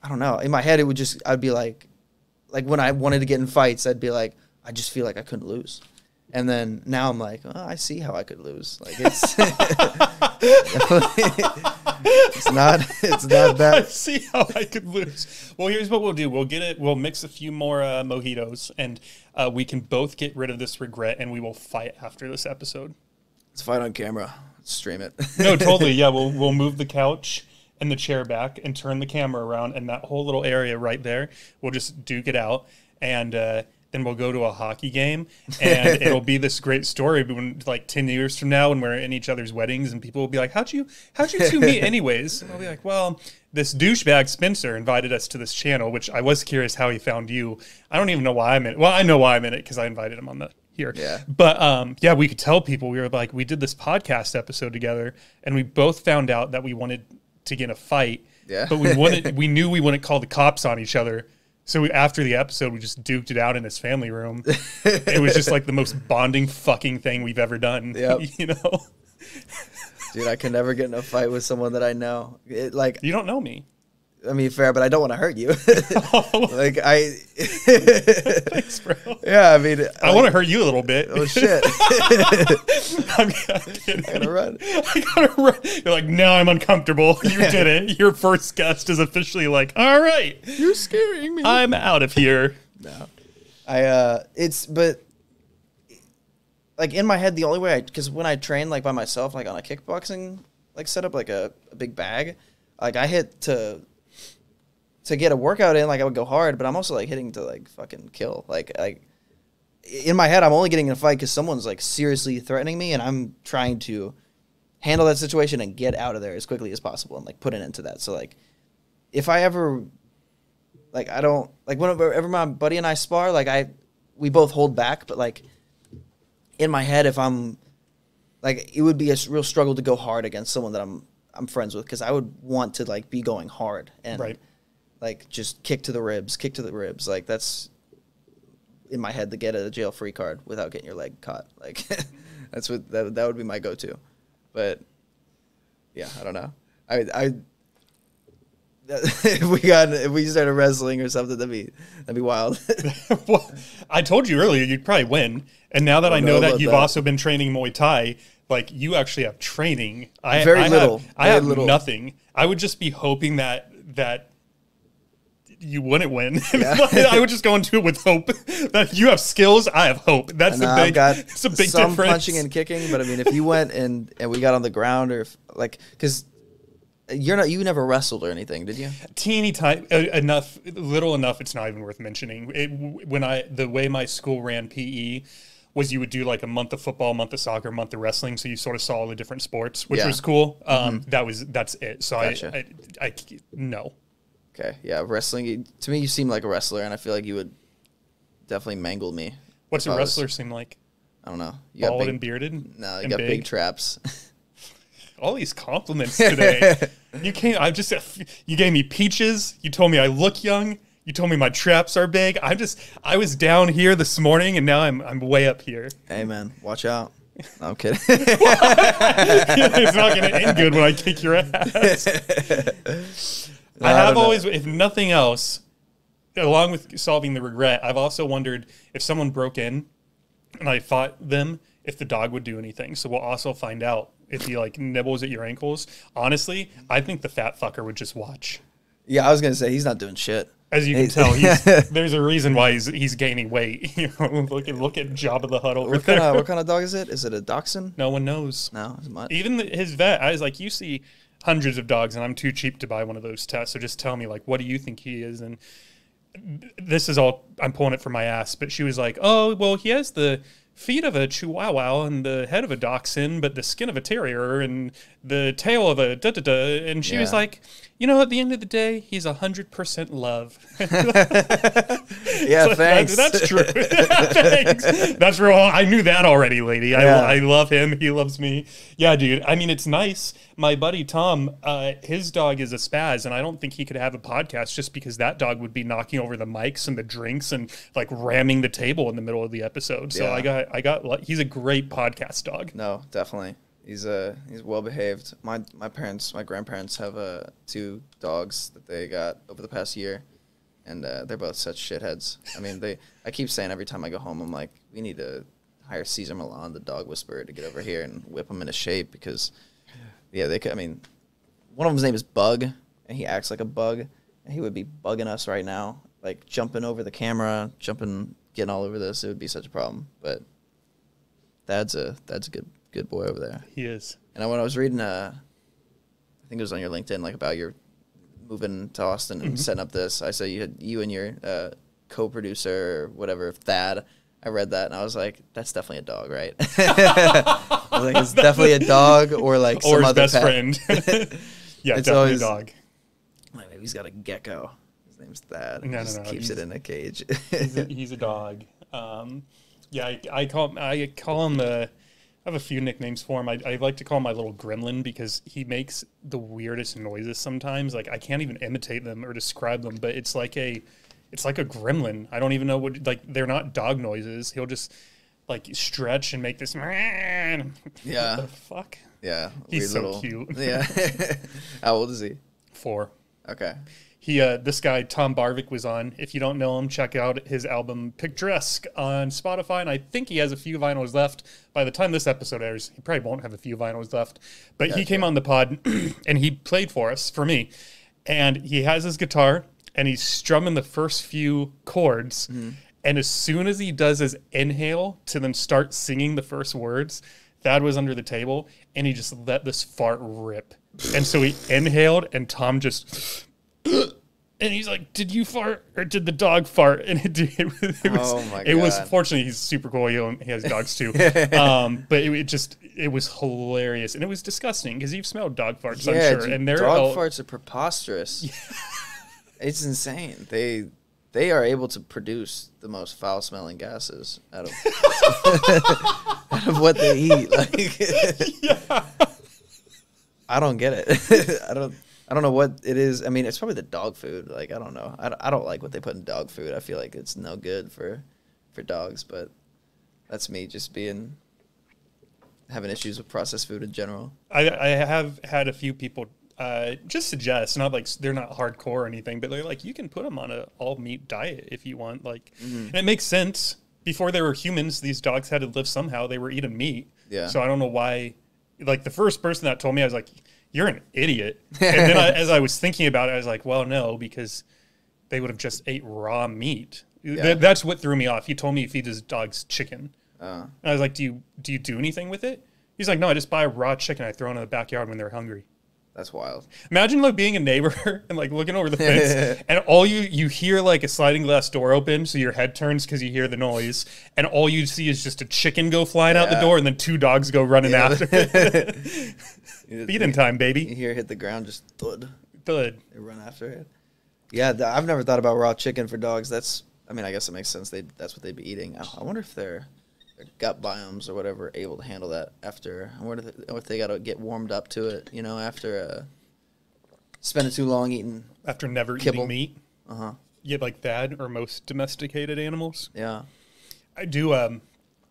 I don't know. In my head, I'd be like when I wanted to get in fights, I'd be like, I just feel like I couldn't lose. And then now I'm like, oh, I see how I could lose. Like it's it's not that. I see how I could lose. Well, here's what we'll do. We'll mix a few more mojitos, and we can both get rid of this regret, and we will fight after this episode. Let's fight on camera. Let's stream it. No, totally. Yeah, we'll move the couch and the chair back and turn the camera around, and that whole little area right there, we'll just duke it out, and then we'll go to a hockey game, and it'll be this great story when, like, 10 years from now, when we're in each other's weddings, and people will be like, how'd you two meet anyways? And I'll be like, well, this douchebag Spencer invited us to this channel, which I was curious how he found you. I don't even know why I'm in it. Well, I know why I'm in it because I invited him on here. Yeah. But yeah, we could tell people, we were like, we did this podcast episode together, and we both found out that we wanted to get in a fight. Yeah. But we knew we wouldn't call the cops on each other. So after the episode, we just duked it out in his family room. It was just like the most bonding fucking thing we've ever done. Yep. You know? Dude, I can never get in a fight with someone that I know. You don't know me. I mean, fair, but I don't want to hurt you. Like, Thanks, bro. Yeah, I mean... I want to hurt you a little bit. Oh, shit. I'm kidding. I gotta run. You're like, now I'm uncomfortable. You did it. Your first guest is officially like, all right. You're scaring me. I'm out of here. No. But, like, in my head, the only way because when I train, like, by myself, like, on a kickboxing, like, setup, like, a big bag, like, I hit to get a workout in, like, I would go hard, but I'm also, like, hitting to, like, fucking kill. Like, in my head, I'm only getting in a fight because someone's, like, seriously threatening me, and I'm trying to handle that situation and get out of there as quickly as possible and, like, put an end to that. So, like, if I ever, like, I don't, like, whenever my buddy and I spar, like, we both hold back, but, like, in my head, if I'm, like, it would be a real struggle to go hard against someone that I'm friends with, because I would want to, like, be going hard and right. Like, just kick to the ribs. Like, that's in my head to get a jail-free card without getting your leg caught. Like, that's what that would be my go-to. But yeah, I don't know. If we started wrestling or something, that'd be wild. Well, I told you earlier you'd probably win, and now that I know that you've also been training Muay Thai, like, you actually have training. I have nothing. I would just be hoping that you wouldn't win. Yeah. I would just go into it with hope that you have skills. I have hope. That's a big difference. Some punching and kicking, but I mean, if you went and we got on the ground, or if, like, because you never wrestled or anything, did you? Teeny tiny little enough. It's not even worth mentioning. The way my school ran PE was, you would do like a month of football, a month of soccer, a month of wrestling, so you sort of saw all the different sports, which was cool. That's it. So gotcha. I no. Okay, yeah, wrestling, to me, you seem like a wrestler, and I feel like you would definitely mangle me. What's a wrestler seem like? I don't know. Bald and bearded? No, you got big traps. All these compliments today. You gave me peaches. You told me I look young. You told me my traps are big. I was down here this morning, and now I'm way up here. Hey, man, watch out. No, I'm kidding. It's not going to end good when I kick your ass. I have always, if nothing else, along with solving the regret, I've also wondered if someone broke in and I fought them, if the dog would do anything. So we'll also find out if he like nibbles at your ankles. Honestly, I think the fat fucker would just watch. Yeah, I was gonna say he's not doing shit. As you can tell, there's a reason why he's gaining weight. You know, look at Jabba the Hutt over there. What kind of dog is it? Is it a dachshund? No one knows. No, it's not. Even his vet, I was like, you see hundreds of dogs, and I'm too cheap to buy one of those tests. So just tell me, like, what do you think he is? And this is all, I'm pulling it from my ass. But she was like, oh, well, he has the feet of a chihuahua and the head of a dachshund, but the skin of a terrier and the tail of a da-da-da. And she was like, you know, at the end of the day, he's 100% love. Yeah, thanks. That's true. Thanks. That's real. I knew that already, lady. Yeah. I love him. He loves me. Yeah, dude. I mean, it's nice. My buddy Tom, his dog is a spaz, and I don't think he could have a podcast just because that dog would be knocking over the mics and the drinks and like ramming the table in the middle of the episode. So he's a great podcast dog. No, definitely. He's well behaved. My grandparents have 2 dogs that they got over the past year, and they're both such shitheads. I mean, I keep saying every time I go home, I'm like, we need to hire Caesar Milan, the dog whisperer, to get over here and whip him into shape because, yeah, they could. I mean, one of them's name is Bug, and he acts like a bug, and he would be bugging us right now, like jumping over the camera, getting all over this. It would be such a problem, but Dad's a good boy over there. He is. And when I was reading, I think it was on your LinkedIn, like about your moving to Austin and setting up this. I saw you and your co-producer or whatever, Thad. I read that and I was like, that's definitely a dog, right? I was like, it's definitely a dog or like some his other best pet. friend. Yeah, It's definitely always a dog. Like, maybe he's got a gecko. His name's Thad. No, He just keeps it in a cage. He's a dog. Yeah, I call him I have a few nicknames for him. I like to call him my little gremlin because he makes the weirdest noises sometimes. Like I can't even imitate them or describe them, but it's like a gremlin. I don't even know what, like, they're not dog noises. He'll just like stretch and make this. Yeah. What the fuck? Yeah. He's so little, cute. Yeah. How old is he? 4. Okay. This guy, Tom Barvik, was on. If you don't know him, check out his album Picturesque on Spotify. And I think he has a few vinyls left. By the time this episode airs, he probably won't have a few vinyls left. But he came on the pod and he played for me. And he has his guitar and he's strumming the first few chords. Mm-hmm. And as soon as he does his inhale to then start singing the first words, Thad was under the table and he just let this fart rip. And so he inhaled and Tom just... And he's like, "Did you fart or did the dog fart?" And it was. Fortunately, he's super cool. He has dogs too. But it was hilarious and it was disgusting because you've smelled dog farts, I'm sure. Dude, and dog farts are preposterous. It's insane. They are able to produce the most foul smelling gases out of what they eat. Like, I don't get it. I don't know what it is. I mean, it's probably the dog food. Like, I don't know. I don't like what they put in dog food. I feel like it's no good for dogs, but that's me just having issues with processed food in general. I have had a few people just suggest, not like they're not hardcore or anything, but they're like, you can put them on a all meat diet if you want. Like, and it makes sense. Before they were humans, these dogs had to live somehow. They were eating meat. Yeah. So I don't know why. Like, the first person that told me, I was like, you're an idiot. And then as I was thinking about it, I was like, well, no, because they would have just ate raw meat. Yeah. That's what threw me off. He told me he feeds his dogs chicken. And I was like, do you do anything with it? He's like, no, I just buy raw chicken. I throw it in the backyard when they're hungry. That's wild. Imagine like being a neighbor and like looking over the fence and all you hear like a sliding glass door open, so your head turns because you hear the noise, and all you see is just a chicken go flying out the door and then 2 dogs go running after it. Feeding time, baby. You hear it hit the ground, just thud. Thud. They run after it. Yeah, I've never thought about raw chicken for dogs. I guess it makes sense. That's what they'd be eating. I wonder if their gut biomes or whatever are able to handle that after. I wonder if they got to get warmed up to it, after spending too long eating. After never eating meat. Yeah, like that, or most domesticated animals. Yeah. I do,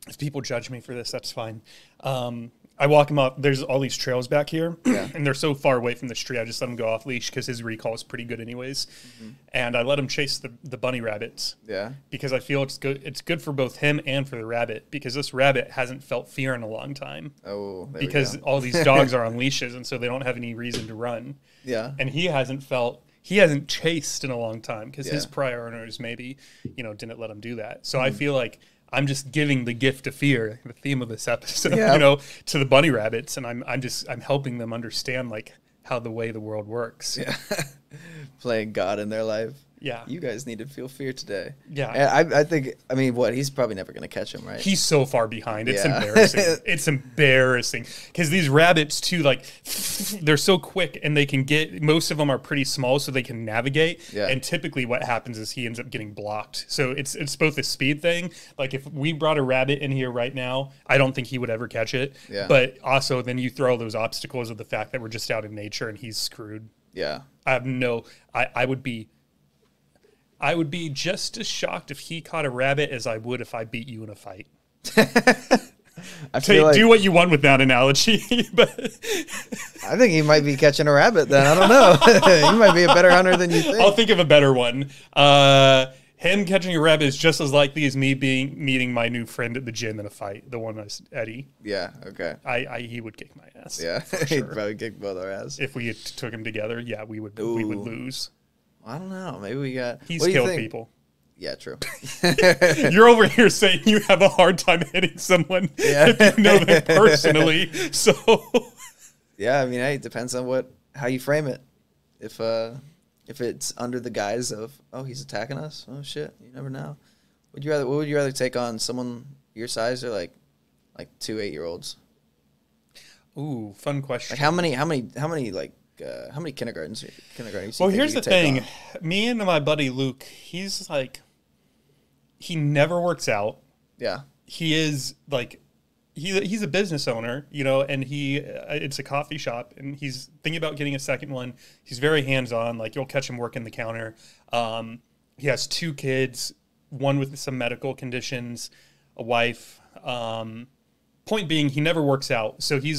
if people judge me for this, that's fine. I I walk him up. There's all these trails back here, Yeah. and they're so far away from the street. I just let him go off leash because his recall is pretty good anyways. And I let him chase the bunny rabbits. Yeah. Because I feel it's good. It's good for both him and for the rabbit because this rabbit hasn't felt fear in a long time. Oh, there because we go. all these dogs are on leashes, and so they don't have any reason to run. Yeah. And he hasn't chased in a long time because his prior owners maybe, didn't let him do that. So I feel like I'm just giving the gift of fear, the theme of this episode, to the bunny rabbits, and I'm helping them understand like how the way the world works. Yeah. Playing God in their life. Yeah. You guys need to feel fear today. Yeah. And I think, he's probably never going to catch him, right? He's so far behind. It's embarrassing. It's embarrassing. Because these rabbits, too, like, they're so quick, and they can most of them are pretty small, so they can navigate. Yeah. And typically what happens is he ends up getting blocked. So it's both a speed thing. Like, if we brought a rabbit in here right now, I don't think he would ever catch it. Yeah. But also, then you throw those obstacles of the fact that we're just out in nature, and he's screwed. Yeah. I would be just as shocked if he caught a rabbit as I would if I beat you in a fight. Do what you want with that analogy, but I think he might be catching a rabbit then. I don't know. He might be a better hunter than you think. I'll think of a better one. Him catching a rabbit is just as likely as me meeting my new friend at the gym in a fight. The one that's Eddie. Yeah. Okay. He would kick my ass. Yeah. For He'd sure. probably kick both our ass. If we took him together, yeah, we would lose. I don't know. Maybe we got. He's killed people. Yeah, true. You're over here saying you have a hard time hitting someone if you know them personally. So yeah, hey, it depends on how you frame it. If it's under the guise of, oh, he's attacking us, oh shit, you never know. What would you rather take on, someone your size or like 2 8-year-olds? Ooh, fun question. Like how many kindergartens? Well, here's the thing. Me and my buddy Luke, he's like, he never works out. Yeah. He is like, he's a business owner, and it's a coffee shop, and he's thinking about getting a second one. He's very hands-on. Like, you'll catch him working the counter. He has 2 kids, one with some medical conditions, a wife. Point being, he never works out. So he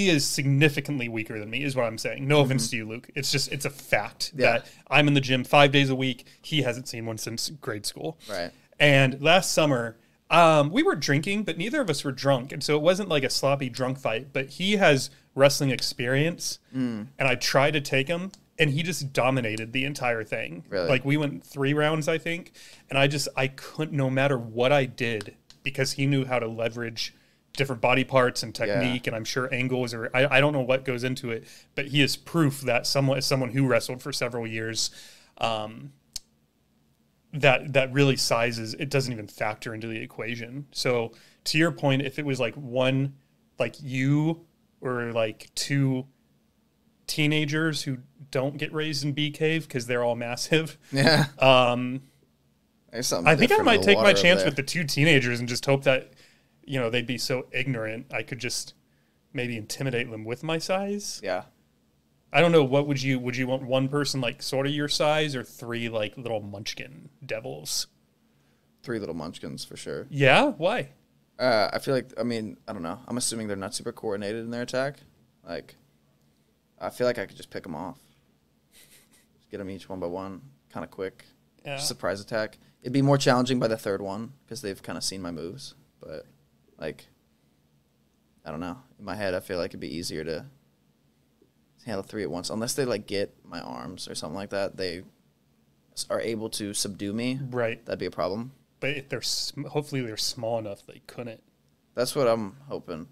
is significantly weaker than me, is what I'm saying. No offense to you, Luke. It's a fact that I'm in the gym 5 days a week. He hasn't seen one since grade school. Right. And last summer, we were drinking, but neither of us were drunk. And so it wasn't like a sloppy drunk fight, but he has wrestling experience. And I tried to take him, and he just dominated the entire thing. Really? Like, we went 3 rounds, I think. And I couldn't, no matter what I did, because he knew how to leverage different body parts and technique, and I'm sure angles, or I don't know what goes into it, but he is proof that someone who wrestled for several years, that really sizes, it doesn't even factor into the equation. So to your point, if it was like one, like you or like 2 teenagers who don't get raised in bee cave because they're all massive, Yeah. I think I might take my chance with the 2 teenagers and just hope that they'd be so ignorant I could just maybe intimidate them with my size. Yeah. I don't know. What would you want, one person like sort of your size, or 3 like little munchkin devils? 3 little munchkins for sure. Yeah? Why? I feel like, I don't know. I'm assuming they're not super coordinated in their attack. Like, I feel like I could just pick them off. Just get them each one by one, kind of quick. Yeah. Surprise attack. It'd be more challenging by the 3rd one because they've kind of seen my moves. But, like, I don't know. In my head, I feel like it'd be easier to handle 3 at once. Unless they, like, get my arms or something like that. They are able to subdue me. Right. That'd be a problem. But if hopefully they're small enough they couldn't. That's what I'm hoping.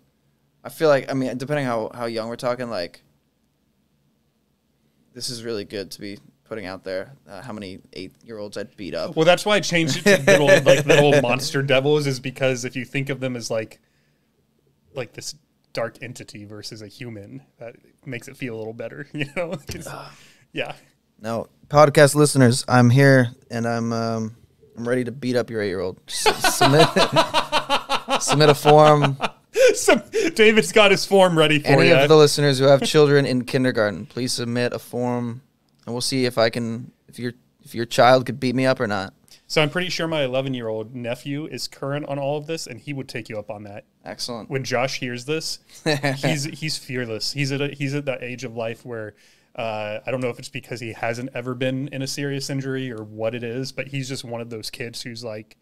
I feel like, depending how young we're talking, like, this is really good to be putting out there. How many 8-year-olds I'd beat up. Well, that's why I changed it to little monster devils, is because if you think of them as like this dark entity versus a human, that makes it feel a little better, Yeah. No, podcast listeners, I'm here and I'm ready to beat up your 8-year-old. Submit a form. David's got his form ready for Any you. of the listeners who have children in kindergarten, please submit a form, and we'll see if your child could beat me up or not. So I'm pretty sure my 11-year-old nephew is current on all of this, and he would take you up on that. Excellent. When Josh hears this, he's fearless. He's at that age of life where I don't know if it's because he hasn't ever been in a serious injury or what it is, but he's just one of those kids who's like,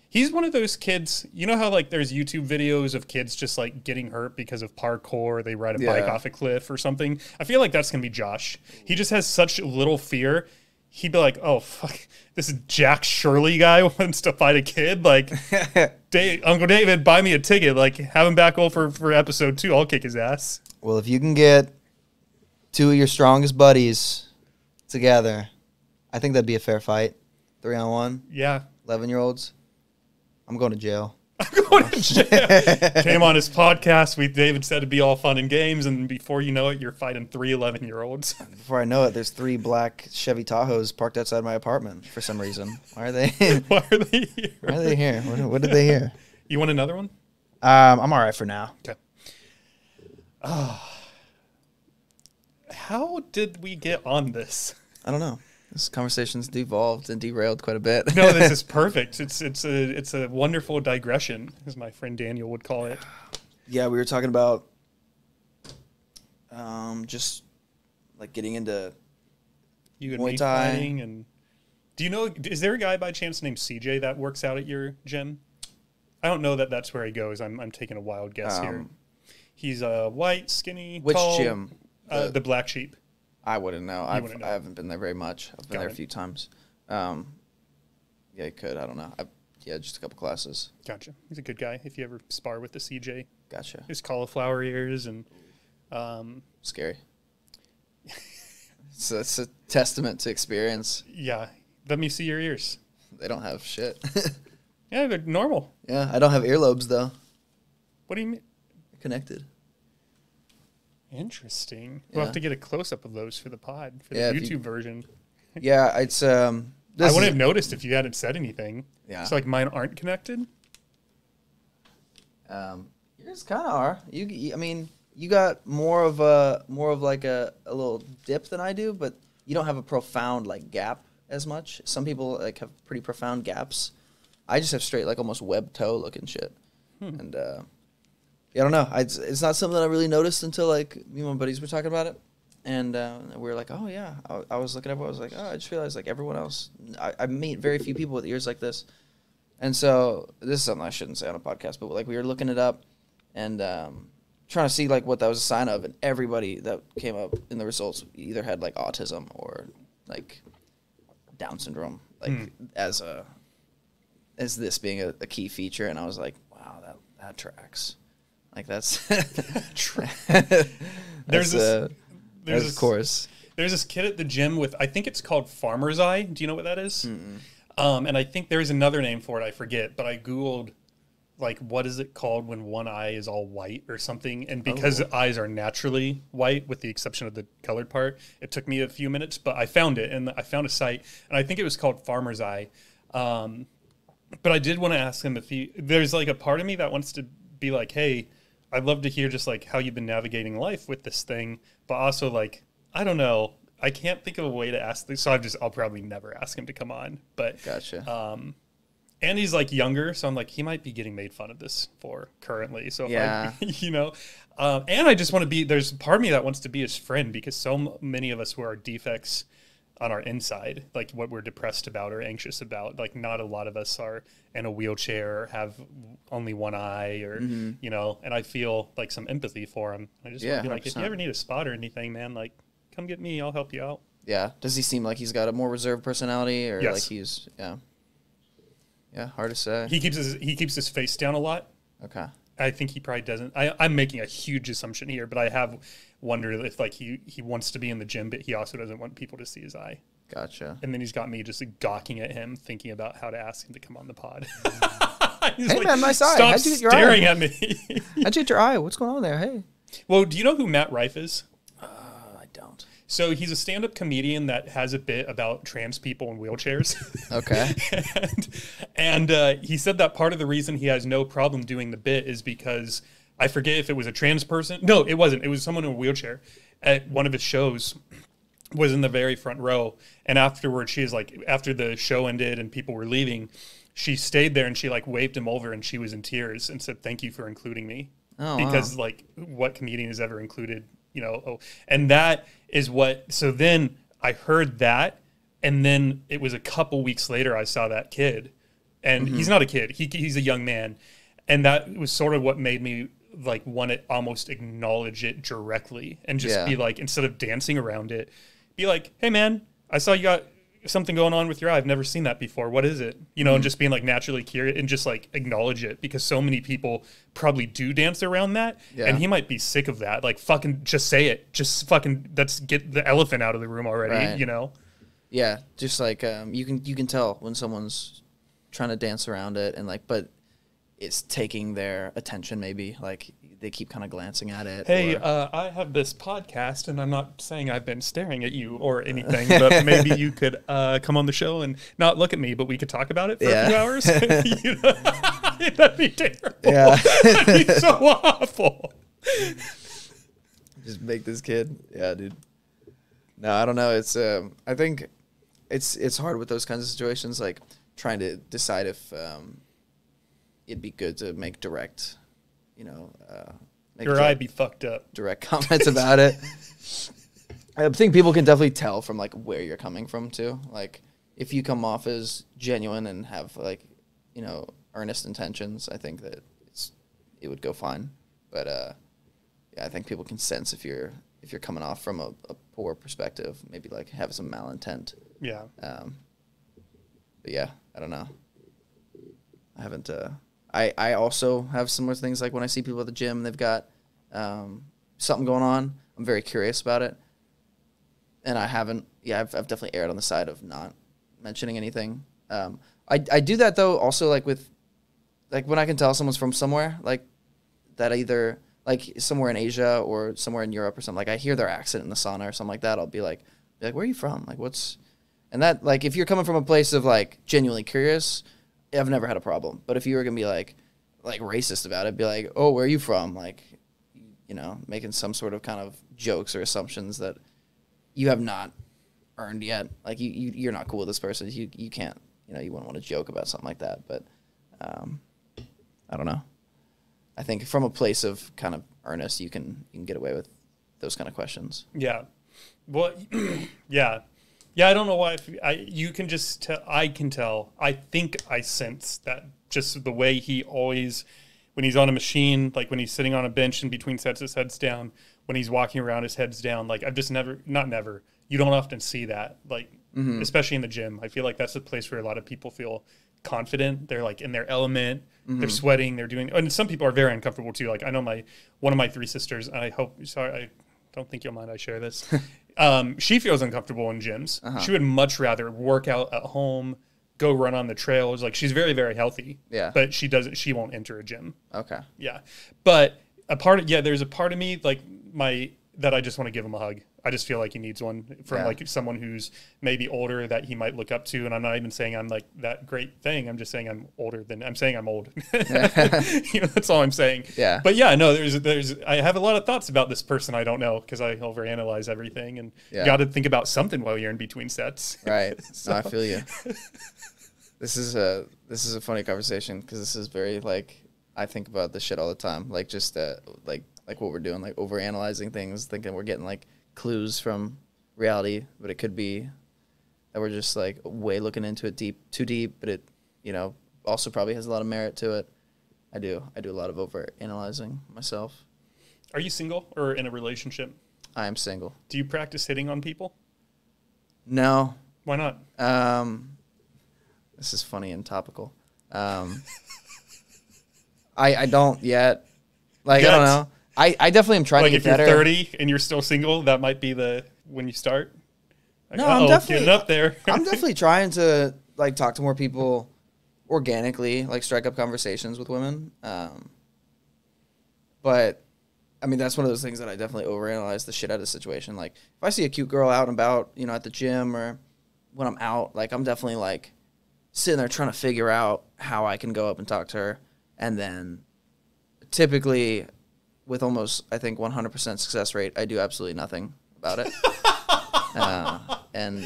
he's one of those kids, you know how like there's YouTube videos of kids just like getting hurt because of parkour, they ride a bike off a cliff or something. I feel like that's going to be Josh. He just has such little fear. He'd be like, oh, fuck, this Jack Scheerle guy wants to fight a kid. Like, Uncle David, buy me a ticket. Like, have him back over for episode 2. I'll kick his ass. Well, if you can get 2 of your strongest buddies together, I think that'd be a fair fight. 3-on-1. Yeah. 11-year-olds. I'm going to jail. I'm going to jail. Came on his podcast. David said it'd be all fun and games, and before you know it, you're fighting 3 11-year-olds. Before I know it, there's 3 black Chevy Tahoes parked outside my apartment for some reason. Why are they? Why are they here? Why are they here? What did they hear? You want another one? I'm all right for now. Okay. How did we get on this? I don't know. This conversation's devolved and derailed quite a bit. No, this is perfect. It's a wonderful digression, as my friend Daniel would call it. Yeah, we were talking about just like getting into You and Muay me Thai. fighting, and do you know? Is there a guy by chance named CJ that works out at your gym? I don't know that that's where he goes. I'm taking a wild guess here. He's a white, skinny, Which tall, gym? The Black Sheep. I wouldn't know. I wouldn't know. haven't been there very much. I've been there a few times. Yeah, you could. I don't know. Just a couple classes. Gotcha. He's a good guy. If you ever spar with the CJ, Gotcha. his cauliflower ears and Scary. So it's a testament to experience. yeah. Let me see your ears. They don't have shit. Yeah, they're normal. Yeah, I don't have earlobes though. What do you mean? Connected. Interesting. We'll have to get a close up of those for the pod, for the Yeah, YouTube version. Yeah, it's I wouldn't have noticed if you hadn't said anything. Yeah. So like mine aren't connected. yours kind of are. I mean, you got more of like a little dip than I do, but you don't have a profound like gap as much. Some people like have pretty profound gaps. I just have straight like almost web toe looking shit. And yeah, I don't know. It's not something that I really noticed until like me and my buddies were talking about it, and we were like, oh yeah. I was looking up. I was like, oh, I just realized like everyone else. I meet very few people with ears like this, and so this is something I shouldn't say on a podcast, but like we were looking it up, and trying to see like what that was a sign of, and everybody that came up in the results either had like autism or like Down syndrome, like as this being a key feature, and I was like, wow, that tracks. Like that's There's of course. There's this kid at the gym with, I think it's called Farmer's Eye. Do you know what that is? And I think there's another name for it. I forget, but I Googled like, what is it called when one eye is all white or something? And because eyes are naturally white, with the exception of the colored part, it took me a few minutes, but I found it, and I found a site, and I think it was called Farmer's Eye. But I did want to ask him if there's like a part of me that wants to be like, hey, I'd love to hear just like how you've been navigating life with this thing, but also like, I don't know, I can't think of a way to ask this, so I'll probably never ask him to come on. But Gotcha. And he's like younger, so I'm like, he might be getting made fun of this for currently. So Yeah. you know, and I just want to be. There's a part of me that wants to be his friend, because so many of us who are defects on our inside, like what we're depressed about or anxious about, like not a lot of us are in a wheelchair or have only one eye, or you know. And I feel like some empathy for him. I just want to be like, 100%. if you ever need a spot or anything, man, like come get me. I'll help you out. Yeah. Does he seem like he's got a more reserved personality, or Yes. like he's Yeah, hard to say. He keeps his face down a lot. Okay. I think he probably doesn't. I'm making a huge assumption here, but I have wondered if like he wants to be in the gym, but he also doesn't want people to see his eye. Gotcha. And then he's got me just like, gawking at him, thinking about how to ask him to come on the pod. He's Hey, man, nice eye. Stop How'd you get your staring eye?" at me. How'd you get your eye? What's going on there? Hey. Well, do you know who Matt Rife is? I don't. So he's a stand-up comedian that has a bit about trans people in wheelchairs. Okay. and he said that part of the reason he has no problem doing the bit is because, I forget if it was a trans person. No, it wasn't. It was someone in a wheelchair at one of his shows. was in the very front row. And afterwards, she was like, after the show ended and people were leaving, she stayed there and she like waved him over and she was in tears and said, "Thank you for including me." Oh, because wow. like what comedian has ever included, and that is what, so then I heard that. And then it was a couple weeks later, I saw that kid and he's not a kid. He's a young man. And that was sort of what made me like want to almost acknowledge it directly and just be like, instead of dancing around it, be like, "Hey man, I saw you got something going on with your eye. I've never seen that before. What is it?" And just being like naturally curious and just like acknowledge it, because so many people probably do dance around that. Yeah. And he might be sick of that. Like fucking just say it. Just fucking, let's get the elephant out of the room already, Right. Yeah, just like you can tell when someone's trying to dance around it and like, but it's taking their attention maybe, like they keep kind of glancing at it. Hey, I have this podcast, and I'm not saying I've been staring at you or anything, but maybe you could come on the show and not look at me, but we could talk about it for a few hours. That'd be terrible. Yeah. That'd be so awful. Just make this kid. Yeah, dude. No, I don't know. It's I think it's hard with those kinds of situations, like trying to decide if it'd be good to make direct, Your eye be fucked up. direct comments about it. I think people can definitely tell from like where you're coming from too. Like if you come off as genuine and have like, earnest intentions, I think that it would go fine. But yeah, I think people can sense if you're coming off from a poor perspective, maybe like have some malintent. Yeah. But yeah, I don't know. I haven't. I also have similar things, like when I see people at the gym, they've got something going on. I'm very curious about it, and I haven't. Yeah, I've definitely erred on the side of not mentioning anything. I do that though also, like with like when I can tell someone's from somewhere, like that, either like somewhere in Asia or somewhere in Europe or something. Like I hear their accent in the sauna or something like that, I'll be like, "Where are you from? Like what's?" And that, like, if you're coming from a place of like genuinely curious, I've never had a problem. But if you were gonna be like racist about it, be like, "Oh, where are you from?" Like, making some sort of kind of jokes or assumptions that you have not earned yet. Like you're not cool with this person. You can't. You wouldn't want to joke about something like that. But I don't know. I think from a place of kind of earnest, you can get away with those kind of questions. Yeah. Well, yeah. Yeah, I don't know why. You can just tell. I can tell. I think I sense that just the way he always, when he's on a machine, like when he's sitting on a bench in between sets, his head's down. When he's walking around, his head's down. Like I've just never. You don't often see that. Like especially in the gym. I feel like that's the place where a lot of people feel confident. They're like in their element. They're sweating. They're doing. And some people are very uncomfortable too. Like I know one of my three sisters. I don't think you'll mind I share this. She feels uncomfortable in gyms. She would much rather work out at home, go run on the trails. Like she's very, very healthy. Yeah. But she won't enter a gym. Okay. Yeah. But there's a part of me like that I just want to give him a hug. I just feel like he needs one from like someone who's maybe older that he might look up to. And I'm not even saying I'm like that great thing. I'm just saying I'm saying I'm old. That's all I'm saying. Yeah. But yeah, no, I have a lot of thoughts about this person I don't know because I overanalyze everything, and you got to think about something while you're in between sets. Right. So. No, I feel you. This is a funny conversation because this is very like, I think about this shit all the time. Like just like what we're doing, like overanalyzing things, thinking we're getting like clues from reality, but it could be that we're just like way looking into it too deep, but it, also probably has a lot of merit to it. I do a lot of overanalyzing myself. Are you single or in a relationship? I am single. Do you practice hitting on people? No. Why not? This is funny and topical. I don't yet. Like, I don't know. I definitely am trying to get better. Like if you're 30 and you're still single, that might be when you start. Like, no, I'm definitely getting up there. I'm definitely trying to like talk to more people organically, like strike up conversations with women. But I mean, that's one of those things that I definitely overanalyze the shit out of the situation. Like if I see a cute girl out and about, at the gym or when I'm out, like I'm definitely like sitting there trying to figure out how I can go up and talk to her. And then typically with almost, I think, 100% success rate, I do absolutely nothing about it. and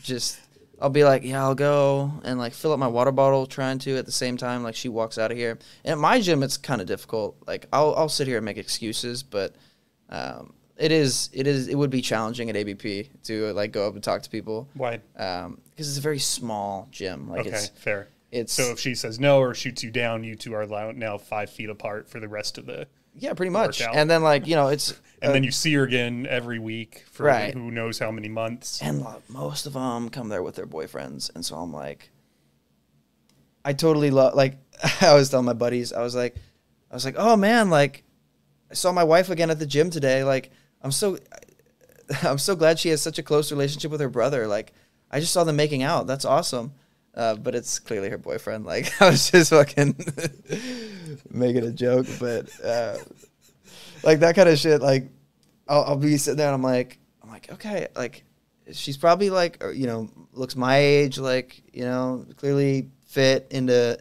just I'll be like, yeah, I'll go and like fill up my water bottle trying to at the same time like she walks out of here. And at my gym, it's kind of difficult. Like I'll sit here and make excuses, but it would be challenging at ABP to like go up and talk to people. Why? Because it's a very small gym. Like okay, fair. It's so if she says no or shoots you down, you two are now 5 feet apart for the rest of the pretty much. workout. And then like it's and then you see her again every week for Right. who knows how many months. And most of them come there with their boyfriends, and so I'm like, I totally love. Like I was telling my buddies, I was like, oh man, like I saw my wife again at the gym today. Like I'm so glad she has such a close relationship with her brother. Like I just saw them making out. That's awesome. But it's clearly her boyfriend. Like I was just fucking making a joke, but like that kind of shit. Like I'll be sitting there and I'm like okay, like she's probably like looks my age, like clearly fit into,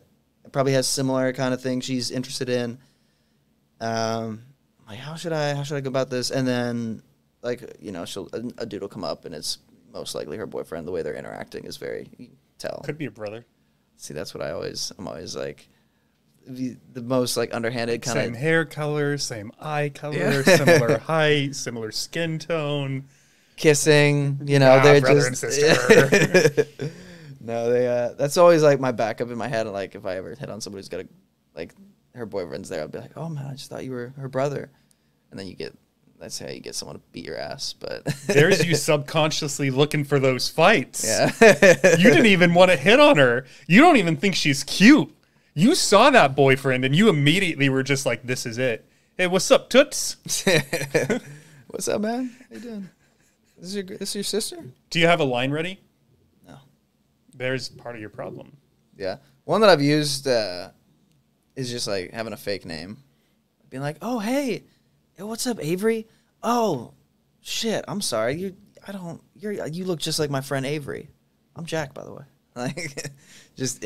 probably has similar kind of things she's interested in. Like how should I go about this? And then like a dude will come up and it's most likely her boyfriend. The way they're interacting is very, you can tell. Could be a brother. See, that's what I'm always like the most like underhanded kind of. Same hair color, same eye color, similar height, similar skin tone. Kissing, they're brother just and sister. No, they that's always like my backup in my head. Like if I ever hit on somebody who's got like her boyfriend's there, I'd be like, oh man, I just thought you were her brother. And then that's how you get someone to beat your ass. But there's you subconsciously looking for those fights. Yeah. You didn't even want to hit on her. You don't even think she's cute. You saw that boyfriend and you immediately were just like, this is it. Hey, what's up, Toots? What's up, man? How you doing? This is your sister? Do you have a line ready? No. There's part of your problem. Yeah. One that I've used is just like having a fake name. Being like, oh, hey, what's up, Avery? Oh, shit, I'm sorry. You look just like my friend Avery. I'm Jack, by the way. Like, just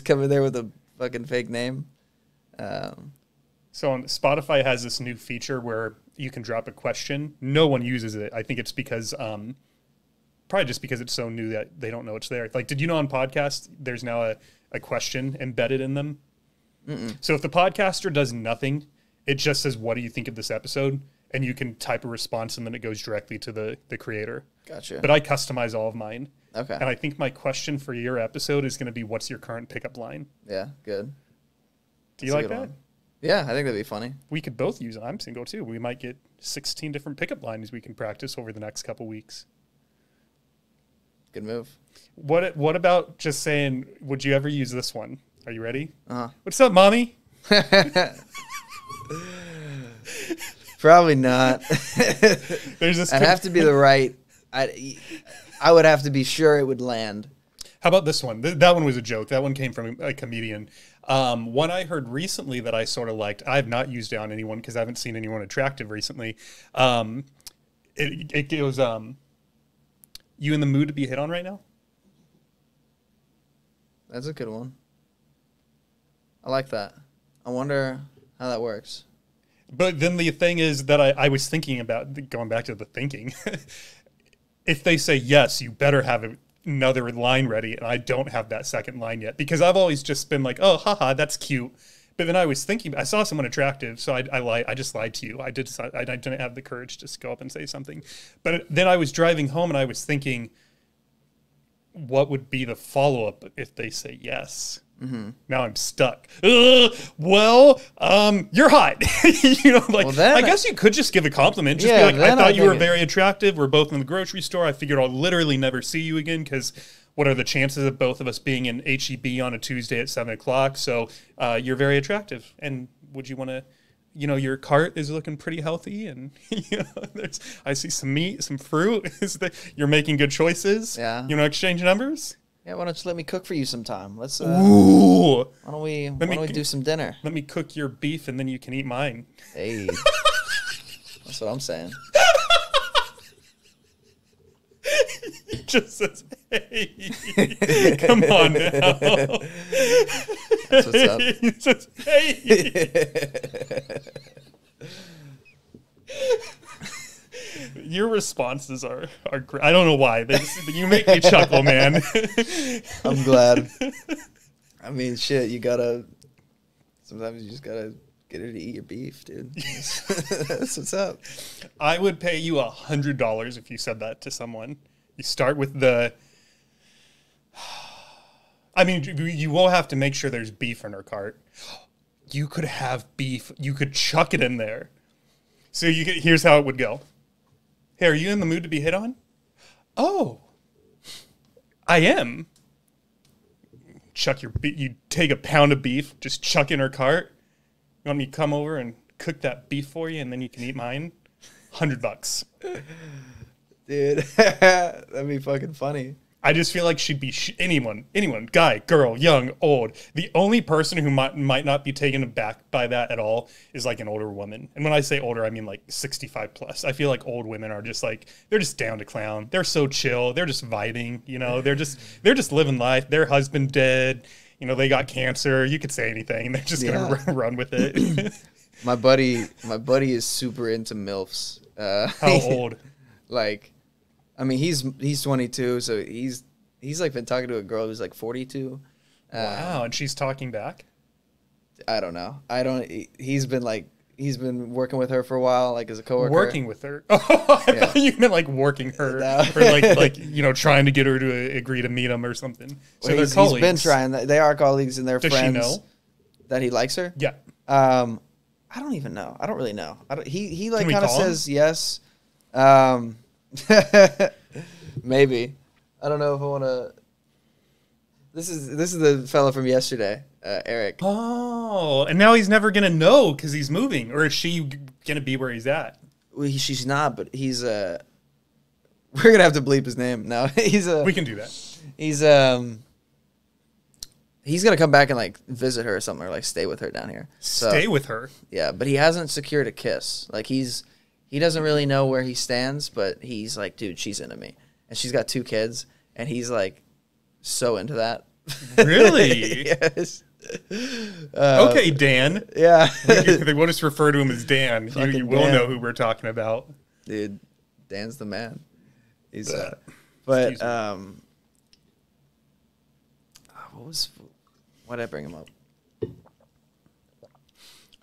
coming there with a fucking fake name. So on Spotify has this new feature where you can drop a question. No one uses it. I think it's because probably just because it's so new that they don't know it's there. Like, did you know on podcasts there's now a question embedded in them? Mm-mm. So if the podcaster does nothing, it just says, what do you think of this episode? And you can type a response and then it goes directly to the creator. Gotcha. But I customize all of mine. Okay. And I think my question for your episode is going to be, what's your current pickup line? Yeah, good. Do you like that? One. Yeah, I think that'd be funny. We could both use it. I'm single too. We might get 16 different pickup lines we can practice over the next couple weeks. Good move. What about just saying, would you ever use this one? Are you ready? Uh-huh. What's up, mommy? Probably not. There's this. I'd have to be the right. I would have to be sure it would land. How about this one? That one was a joke. That one came from a comedian. One I heard recently that I sort of liked. I have not used it on anyone because I haven't seen anyone attractive recently. It goes, you in the mood to be hit on right now? That's a good one. I like that. I wonder how that works. But then the thing is that I was thinking about, going back to the thinking, if they say yes, you better have another line ready, and I don't have that second line yet, because I've always just been like, oh, haha, that's cute. But then I was thinking, I saw someone attractive, so I just lied to you. I didn't have the courage to just go up and say something. But then I was driving home, and I was thinking, what would be the follow-up if they say yes? Mm-hmm. Now I'm stuck. Well, you're hot. I guess you could just give a compliment. Just be like, I thought you were very attractive. We're both in the grocery store. I figured I'll literally never see you again because what are the chances of both of us being in HEB on a Tuesday at 7 o'clock? So you're very attractive. And would you want to, your cart is looking pretty healthy. And, I see some meat, some fruit. You're making good choices. Yeah. You want to exchange numbers? Yeah, why don't you let me cook for you sometime? Let's. Ooh. Why don't we do some dinner? Let me cook your beef and then you can eat mine. Hey, that's what I'm saying. He just says, "Hey, come on now." That's what's up. He says, "Hey." Your responses are great. I don't know why. You make me chuckle, man. I'm glad. I mean, shit, sometimes you just gotta get her to eat your beef, dude. That's what's up. I would pay you $100 if you said that to someone. You start with I mean, you will have to make sure there's beef in her cart. You could have beef. You could chuck it in there. So here's how it would go. Hey, are you in the mood to be hit on? Oh, I am. You take a pound of beef, just chuck in her cart. You want me to come over and cook that beef for you, and then you can eat mine? $100. Dude, that'd be fucking funny. I just feel like she'd be anyone, guy, girl, young, old. The only person who might not be taken aback by that at all is like an older woman. And when I say older, I mean like 65 plus. I feel like old women are just like, they're just down to clown. They're so chill. They're just vibing, you know, they're just living life. Their husband dead, you know, they got cancer. You could say anything. They're just going to run with it. My buddy is super into MILFs. How old? Like, I mean, he's 22, so he's like been talking to a girl who's like 42. Wow, and she's talking back? I don't know. He's been working with her for a while, like as a coworker. Working with her? Oh, I thought you meant like working her, no. Or like you know, trying to get her to agree to meet him or something. So well, they're colleagues. He's been trying. They are colleagues and they're Does friends. Does she know that he likes her? Yeah. I don't even know. I don't really know. He like kind of says yes. Maybe. I don't know if I want to. This is the fella from yesterday, Eric. Oh, and now he's never gonna know because he's moving, or is she gonna be where he's at? Well, she's not, but he's We're gonna have to bleep his name. No, We can do that. He's gonna come back and like visit her or something, or like stay with her down here. Stay with her. Yeah, but he hasn't secured a kiss. Like he doesn't really know where he stands, but he's like, dude, she's into me, and she's got 2 kids, and he's like, so into that. Really? Yes. Okay, Dan. Yeah. We'll just refer to him as Dan. You will know who we're talking about. Dude, Dan's the man. He's but why did I bring him up?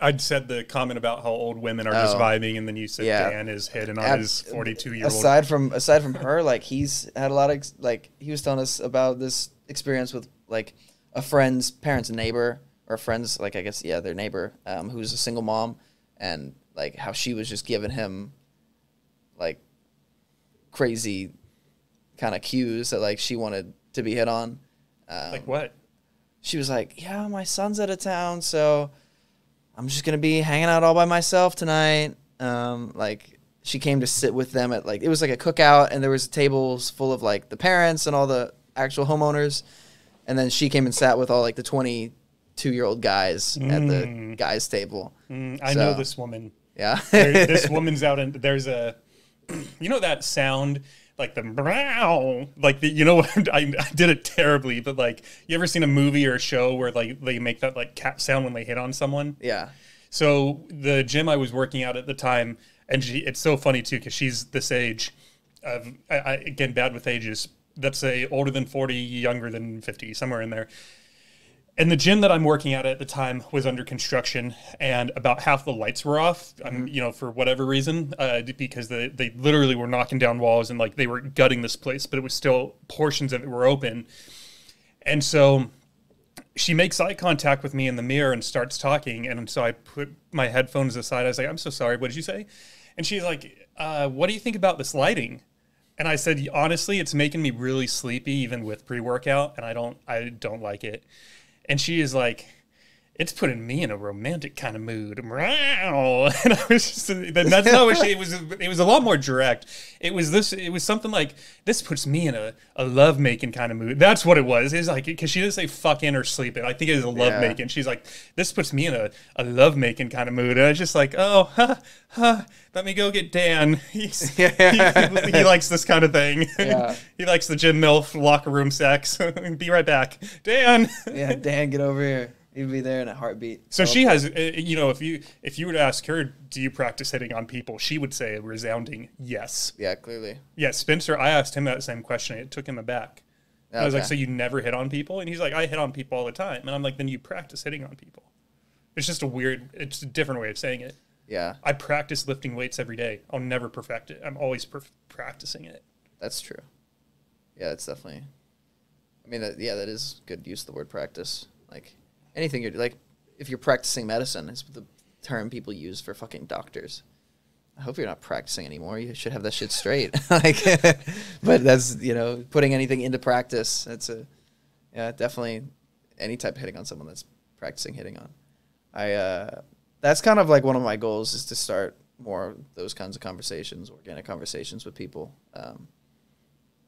I'd said the comment about how old women are just vibing, and then you said Dan is hitting on his 42-year-old. Aside from her, like he's had a lot of he was telling us about this experience with like a friend's parents' neighbor, or friends, like I guess their neighbor, who's a single mom, and like how she was just giving him like crazy kind of cues that like she wanted to be hit on. Like what? She was like, yeah, my son's out of town, so I'm just going to be hanging out all by myself tonight. Like she came to sit with them at like, it was like a cookout, and there was tables full of like the parents and all the actual homeowners. And then she came and sat with all like the 22-year-old guys at the guys' table. I know this woman. Yeah. This woman's out, and there's a, you know that sound, like the meow, like the, you know what, I did it terribly, but like, you ever seen a movie or a show where like they make that like cat sound when they hit on someone? Yeah. So the gym I was working at the time, and it's so funny too, because she's this age of, again, bad with ages, let's say older than 40, younger than 50, somewhere in there. And the gym that I'm working at the time was under construction, and about half the lights were off, you know, for whatever reason, because they literally were knocking down walls, and like they were gutting this place, but it was still portions of it were open. And so she makes eye contact with me in the mirror and starts talking. And so I put my headphones aside. I was like, I'm so sorry. What did you say? And she's like, what do you think about this lighting? And I said, honestly, it's making me really sleepy, even with pre-workout, and I don't like it. And she is like, it's putting me in a romantic kind of mood. And I was just, that's not what she, it was a lot more direct. It was something like, this puts me in a love-making kind of mood. That's what it was. It's like, because she didn't say fucking or sleeping. I think it was a love-making. She's like, this puts me in a love-making kind of mood. And I was just like, oh, let me go get Dan. He likes this kind of thing. Yeah. He likes the gym MILF locker room sex. Be right back. Dan. Yeah, Dan, get over here. He'd be there in a heartbeat. So she has, you know, if you were to ask her, do you practice hitting on people? She would say a resounding yes. Yeah, clearly. Yeah, Spencer, I asked him that same question. It took him aback. I was like, so you never hit on people? And he's like, I hit on people all the time. And I'm like, then you practice hitting on people. It's just it's a different way of saying it. Yeah. I practice lifting weights every day. I'll never perfect it. I'm always practicing it. That's true. Yeah, it's definitely. I mean, that is good use of the word practice. Like anything you're like, if you're practicing medicine, it's the term people use for fucking doctors. I hope you're not practicing anymore. You should have that shit straight. Like, but that's, you know, putting anything into practice. Definitely any type of hitting on someone that's practicing hitting on. That's kind of like one of my goals is to start more of those kinds of conversations, organic conversations with people,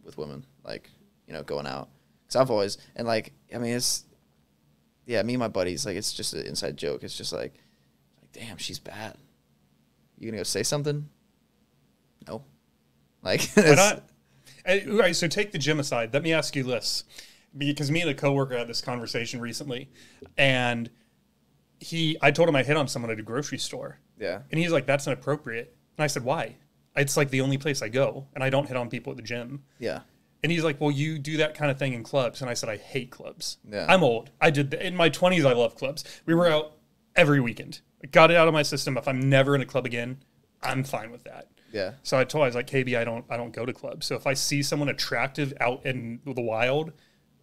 with women, like, you know, going out. Because I've always, and like, I mean, me and my buddies, like, it's just an inside joke. It's just like, damn, she's bad. You gonna go say something? No. Like, why not? All right, so take the gym aside. Let me ask you this. Because me and a coworker had this conversation recently, and I told him I hit on someone at a grocery store. Yeah. And he's like, that's inappropriate. And I said, why? It's like the only place I go, and I don't hit on people at the gym. Yeah. And he's like, well, you do that kind of thing in clubs. And I said, I hate clubs. Yeah. I'm old. In my 20s, I love clubs. We were out every weekend. I got it out of my system. If I'm never in a club again, I'm fine with that. Yeah. So I was like, KB, I don't go to clubs. So if I see someone attractive out in the wild,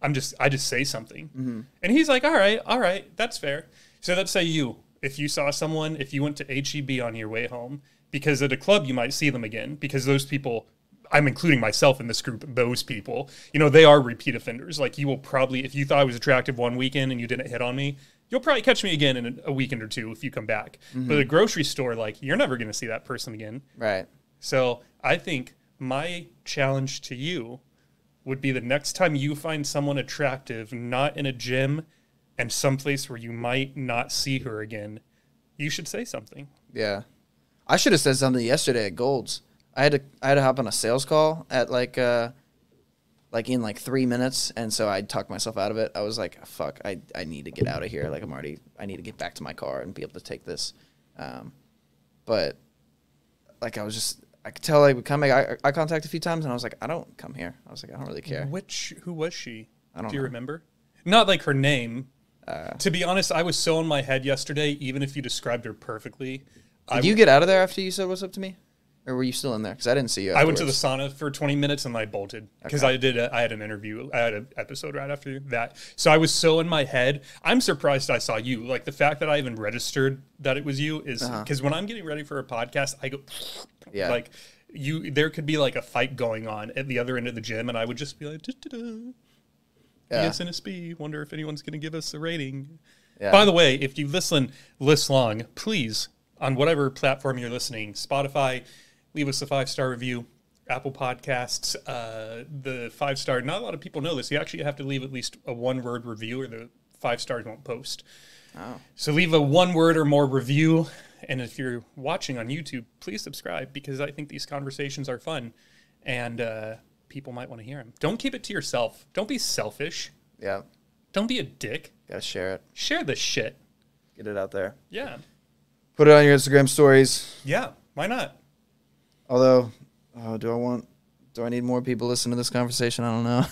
I just say something. Mm-hmm. And he's like, all right, that's fair. So let's say if you saw someone, if you went to HEB on your way home, because at a club you might see them again, because those people, I'm including myself in this group, those people, you know, they are repeat offenders. Like, you will probably, if you thought I was attractive one weekend and you didn't hit on me, you'll probably catch me again in a weekend or two if you come back. Mm-hmm. But at a grocery store, like, you're never going to see that person again. Right. So I think my challenge to you would be the next time you find someone attractive, not in a gym and someplace where you might not see her again, you should say something. Yeah. I should have said something yesterday at Gold's. I had to hop on a sales call at like in like 3 minutes, and so I talked myself out of it. I was like, fuck, I need to get out of here. Like, I need to get back to my car and be able to take this. But like, I could tell, like, we kind of make eye contact a few times, and I was like, I don't come here. I was like, I don't really care. Who was she? I don't know. Do you remember? Not like her name. To be honest, I was so in my head yesterday, even if you described her perfectly. Did you get out of there after you said what's up to me? Or were you still in there? Because I didn't see you afterwards. I went to the sauna for 20 minutes and I bolted. Because I had an interview. I had an episode right after that. So I was so in my head. I'm surprised I saw you. Like, the fact that I even registered that it was you is... Because when I'm getting ready for a podcast, I go... Yeah. Like, there could be like a fight going on at the other end of the gym, and I would just be like... Yeah. DSNSB, wonder if anyone's going to give us a rating. Yeah. By the way, if you listen long, please, on whatever platform you're listening, Spotify, leave us a 5-star review. Apple Podcasts, the 5-star. Not a lot of people know this. You actually have to leave at least a 1-word review, or the 5 stars won't post. Oh. So leave a 1-word or more review. And if you're watching on YouTube, please subscribe, because I think these conversations are fun, and people might want to hear them. Don't keep it to yourself. Don't be selfish. Yeah. Don't be a dick. Gotta share it. Share the shit. Get it out there. Yeah. Put it on your Instagram stories. Yeah. Why not? Although, do I need more people listening to this conversation? I don't know.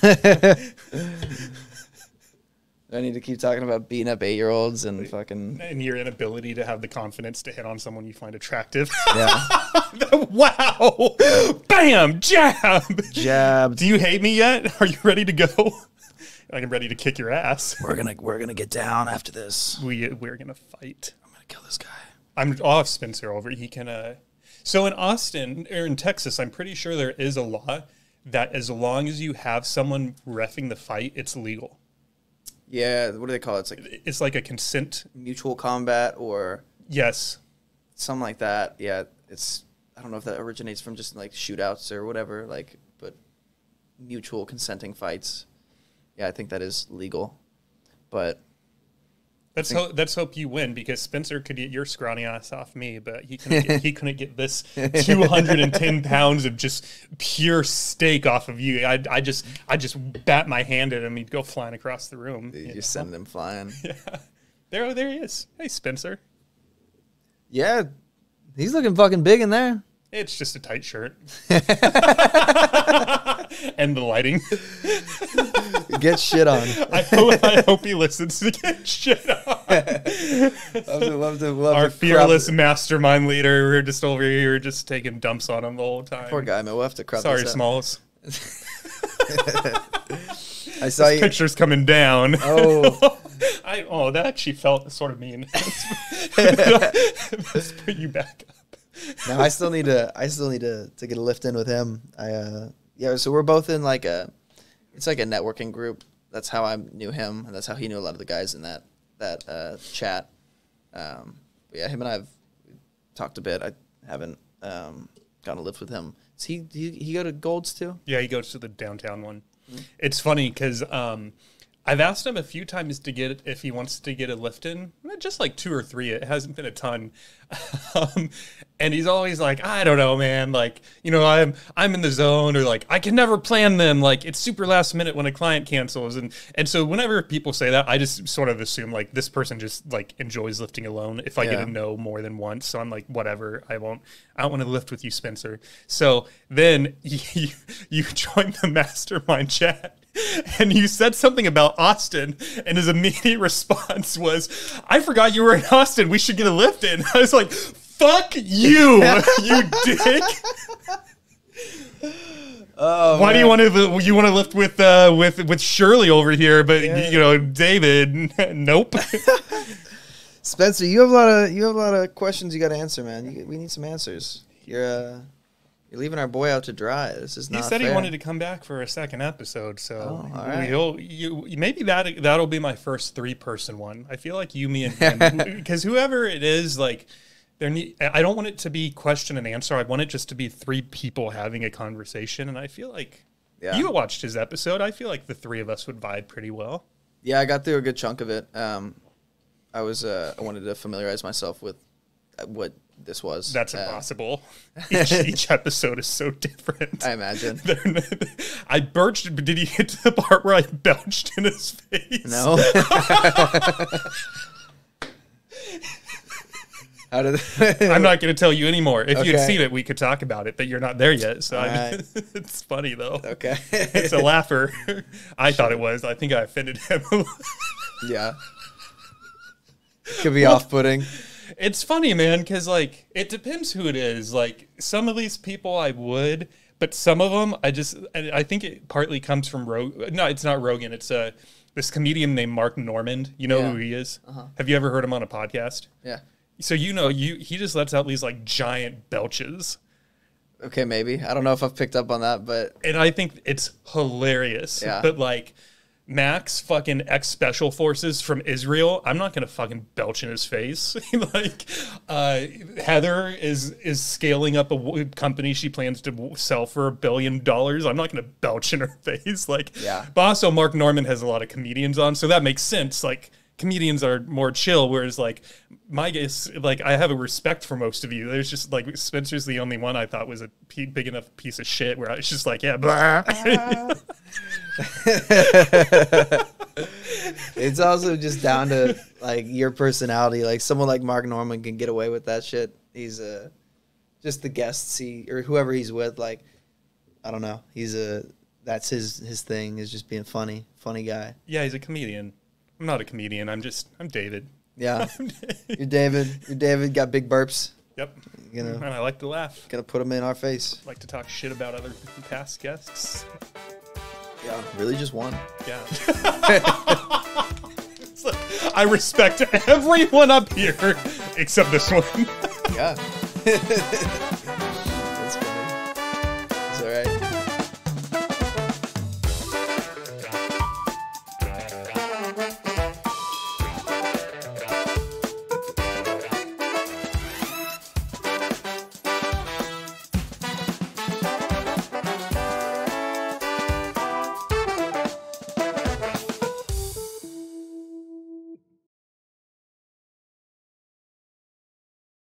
Do I need to keep talking about beating up 8-year-olds and fucking... And your inability to have the confidence to hit on someone you find attractive. Yeah. Wow. Bam. Jab. Jabbed. Do you hate me yet? Are you ready to go? I'm ready to kick your ass. We're gonna get down after this. We're gonna fight. I'm gonna kill this guy. I'm off Spencer over. He can... So in Austin, or in Texas, I'm pretty sure there is a law that as long as you have someone reffing the fight, it's legal. Yeah, what do they call it? It's like a consent. Mutual combat or... Yes. Something like that. Yeah, I don't know if that originates from just like shootouts or whatever, like, but mutual consenting fights. Yeah, I think that is legal. But... Let's hope you win, because Spencer could get your scrawny ass off me, but he couldn't get this 210 pounds of just pure steak off of you. I just bat my hand at him, he'd go flying across the room. You send him flying. Yeah. There he is. Hey, Spencer. Yeah, he's looking fucking big in there. It's just a tight shirt. And the lighting. Get shit on. I hope he listens to Get Shit On. Love Our fearless mastermind leader. We're just over here just taking dumps on him the whole time. Poor guy, man. We'll have to crop Sorry, this out. Smalls. I saw you. Picture's coming down. Oh. That actually felt sort of mean. Let's put you back up. No, I still need to get a lift in with him. So we're both in it's like a networking group. That's how I knew him, and that's how he knew a lot of the guys in that chat. Yeah, him and I've talked a bit. I haven't gotten a lift with him. Does he go to Gold's too? Yeah, he goes to the downtown one. Mm-hmm. It's funny because I've asked him a few times if he wants to get a lift in, just like 2 or 3. It hasn't been a ton, and he's always like, I don't know, man. Like, I'm in the zone, or like I can never plan them. Like it's super last minute when a client cancels, and so whenever people say that, I just sort of assume like this person just like enjoys lifting alone. If I get to know more than once, so I'm like, whatever. I don't want to lift with you, Spencer. So then you join the mastermind chat. And you said something about Austin, and his immediate response was, I forgot you were in Austin. We should get a lift in. I was like, fuck you, you dick. Oh, why do you want to lift with Scheerle over here, but David, nope. Spencer, you have a lot of questions you got to answer, man. We need some answers. You're leaving our boy out to dry. This is not fair. He said fair. He wanted to come back for a second episode, so all right. Maybe that'll be my first 3-person one. I feel like you, me, and him, because whoever it is, like, I don't want it to be question and answer. I want it just to be 3 people having a conversation, and I feel like you watched his episode. I feel like the 3 of us would vibe pretty well. Yeah, I got through a good chunk of it. I wanted to familiarize myself with what this was. That's impossible. Each episode is so different. I imagine. I birched. Did you get to the part where I belched in his face? No. I'm not going to tell you anymore. If you had seen it, we could talk about it, but you're not there yet. So it's funny, though. Okay. It's a laugher. I thought it was. I think I offended him. Yeah. Could be off-putting. It's funny, man, because, like, it depends who it is. Like, some of these people I would, but some of them I think it partly comes from Rogan. No, it's not Rogan. It's this comedian named Mark Normand. You know who he is? Uh-huh. Have you ever heard him on a podcast? Yeah. So he just lets out these, like, giant belches. Okay, maybe. I don't know if I've picked up on that, but... And I think it's hilarious. Yeah. But, like... Max, fucking ex-special forces from Israel, I'm not going to fucking belch in his face. Like, Heather is scaling up a company she plans to sell for $1 billion. I'm not going to belch in her face. Like, but also Mark Normand has a lot of comedians on, so that makes sense. Like, comedians are more chill, whereas, like, my guess, like, I have a respect for most of you. There's just, like, Spencer's the only one I thought was a big enough piece of shit where I was just like, yeah, blah. It's also just down to, like, your personality. Like, someone like Mark Normand can get away with that shit. He's just the guests or whoever he's with. Like, I don't know. That's his thing, is just being funny guy. Yeah, he's a comedian. I'm not a comedian. I'm David. Yeah, you're David. You're David. Got big burps. Yep. And I like to laugh. Gotta put them in our face. Like to talk shit about other past guests. Yeah, really just one. Yeah. I respect everyone up here except this one. Yeah.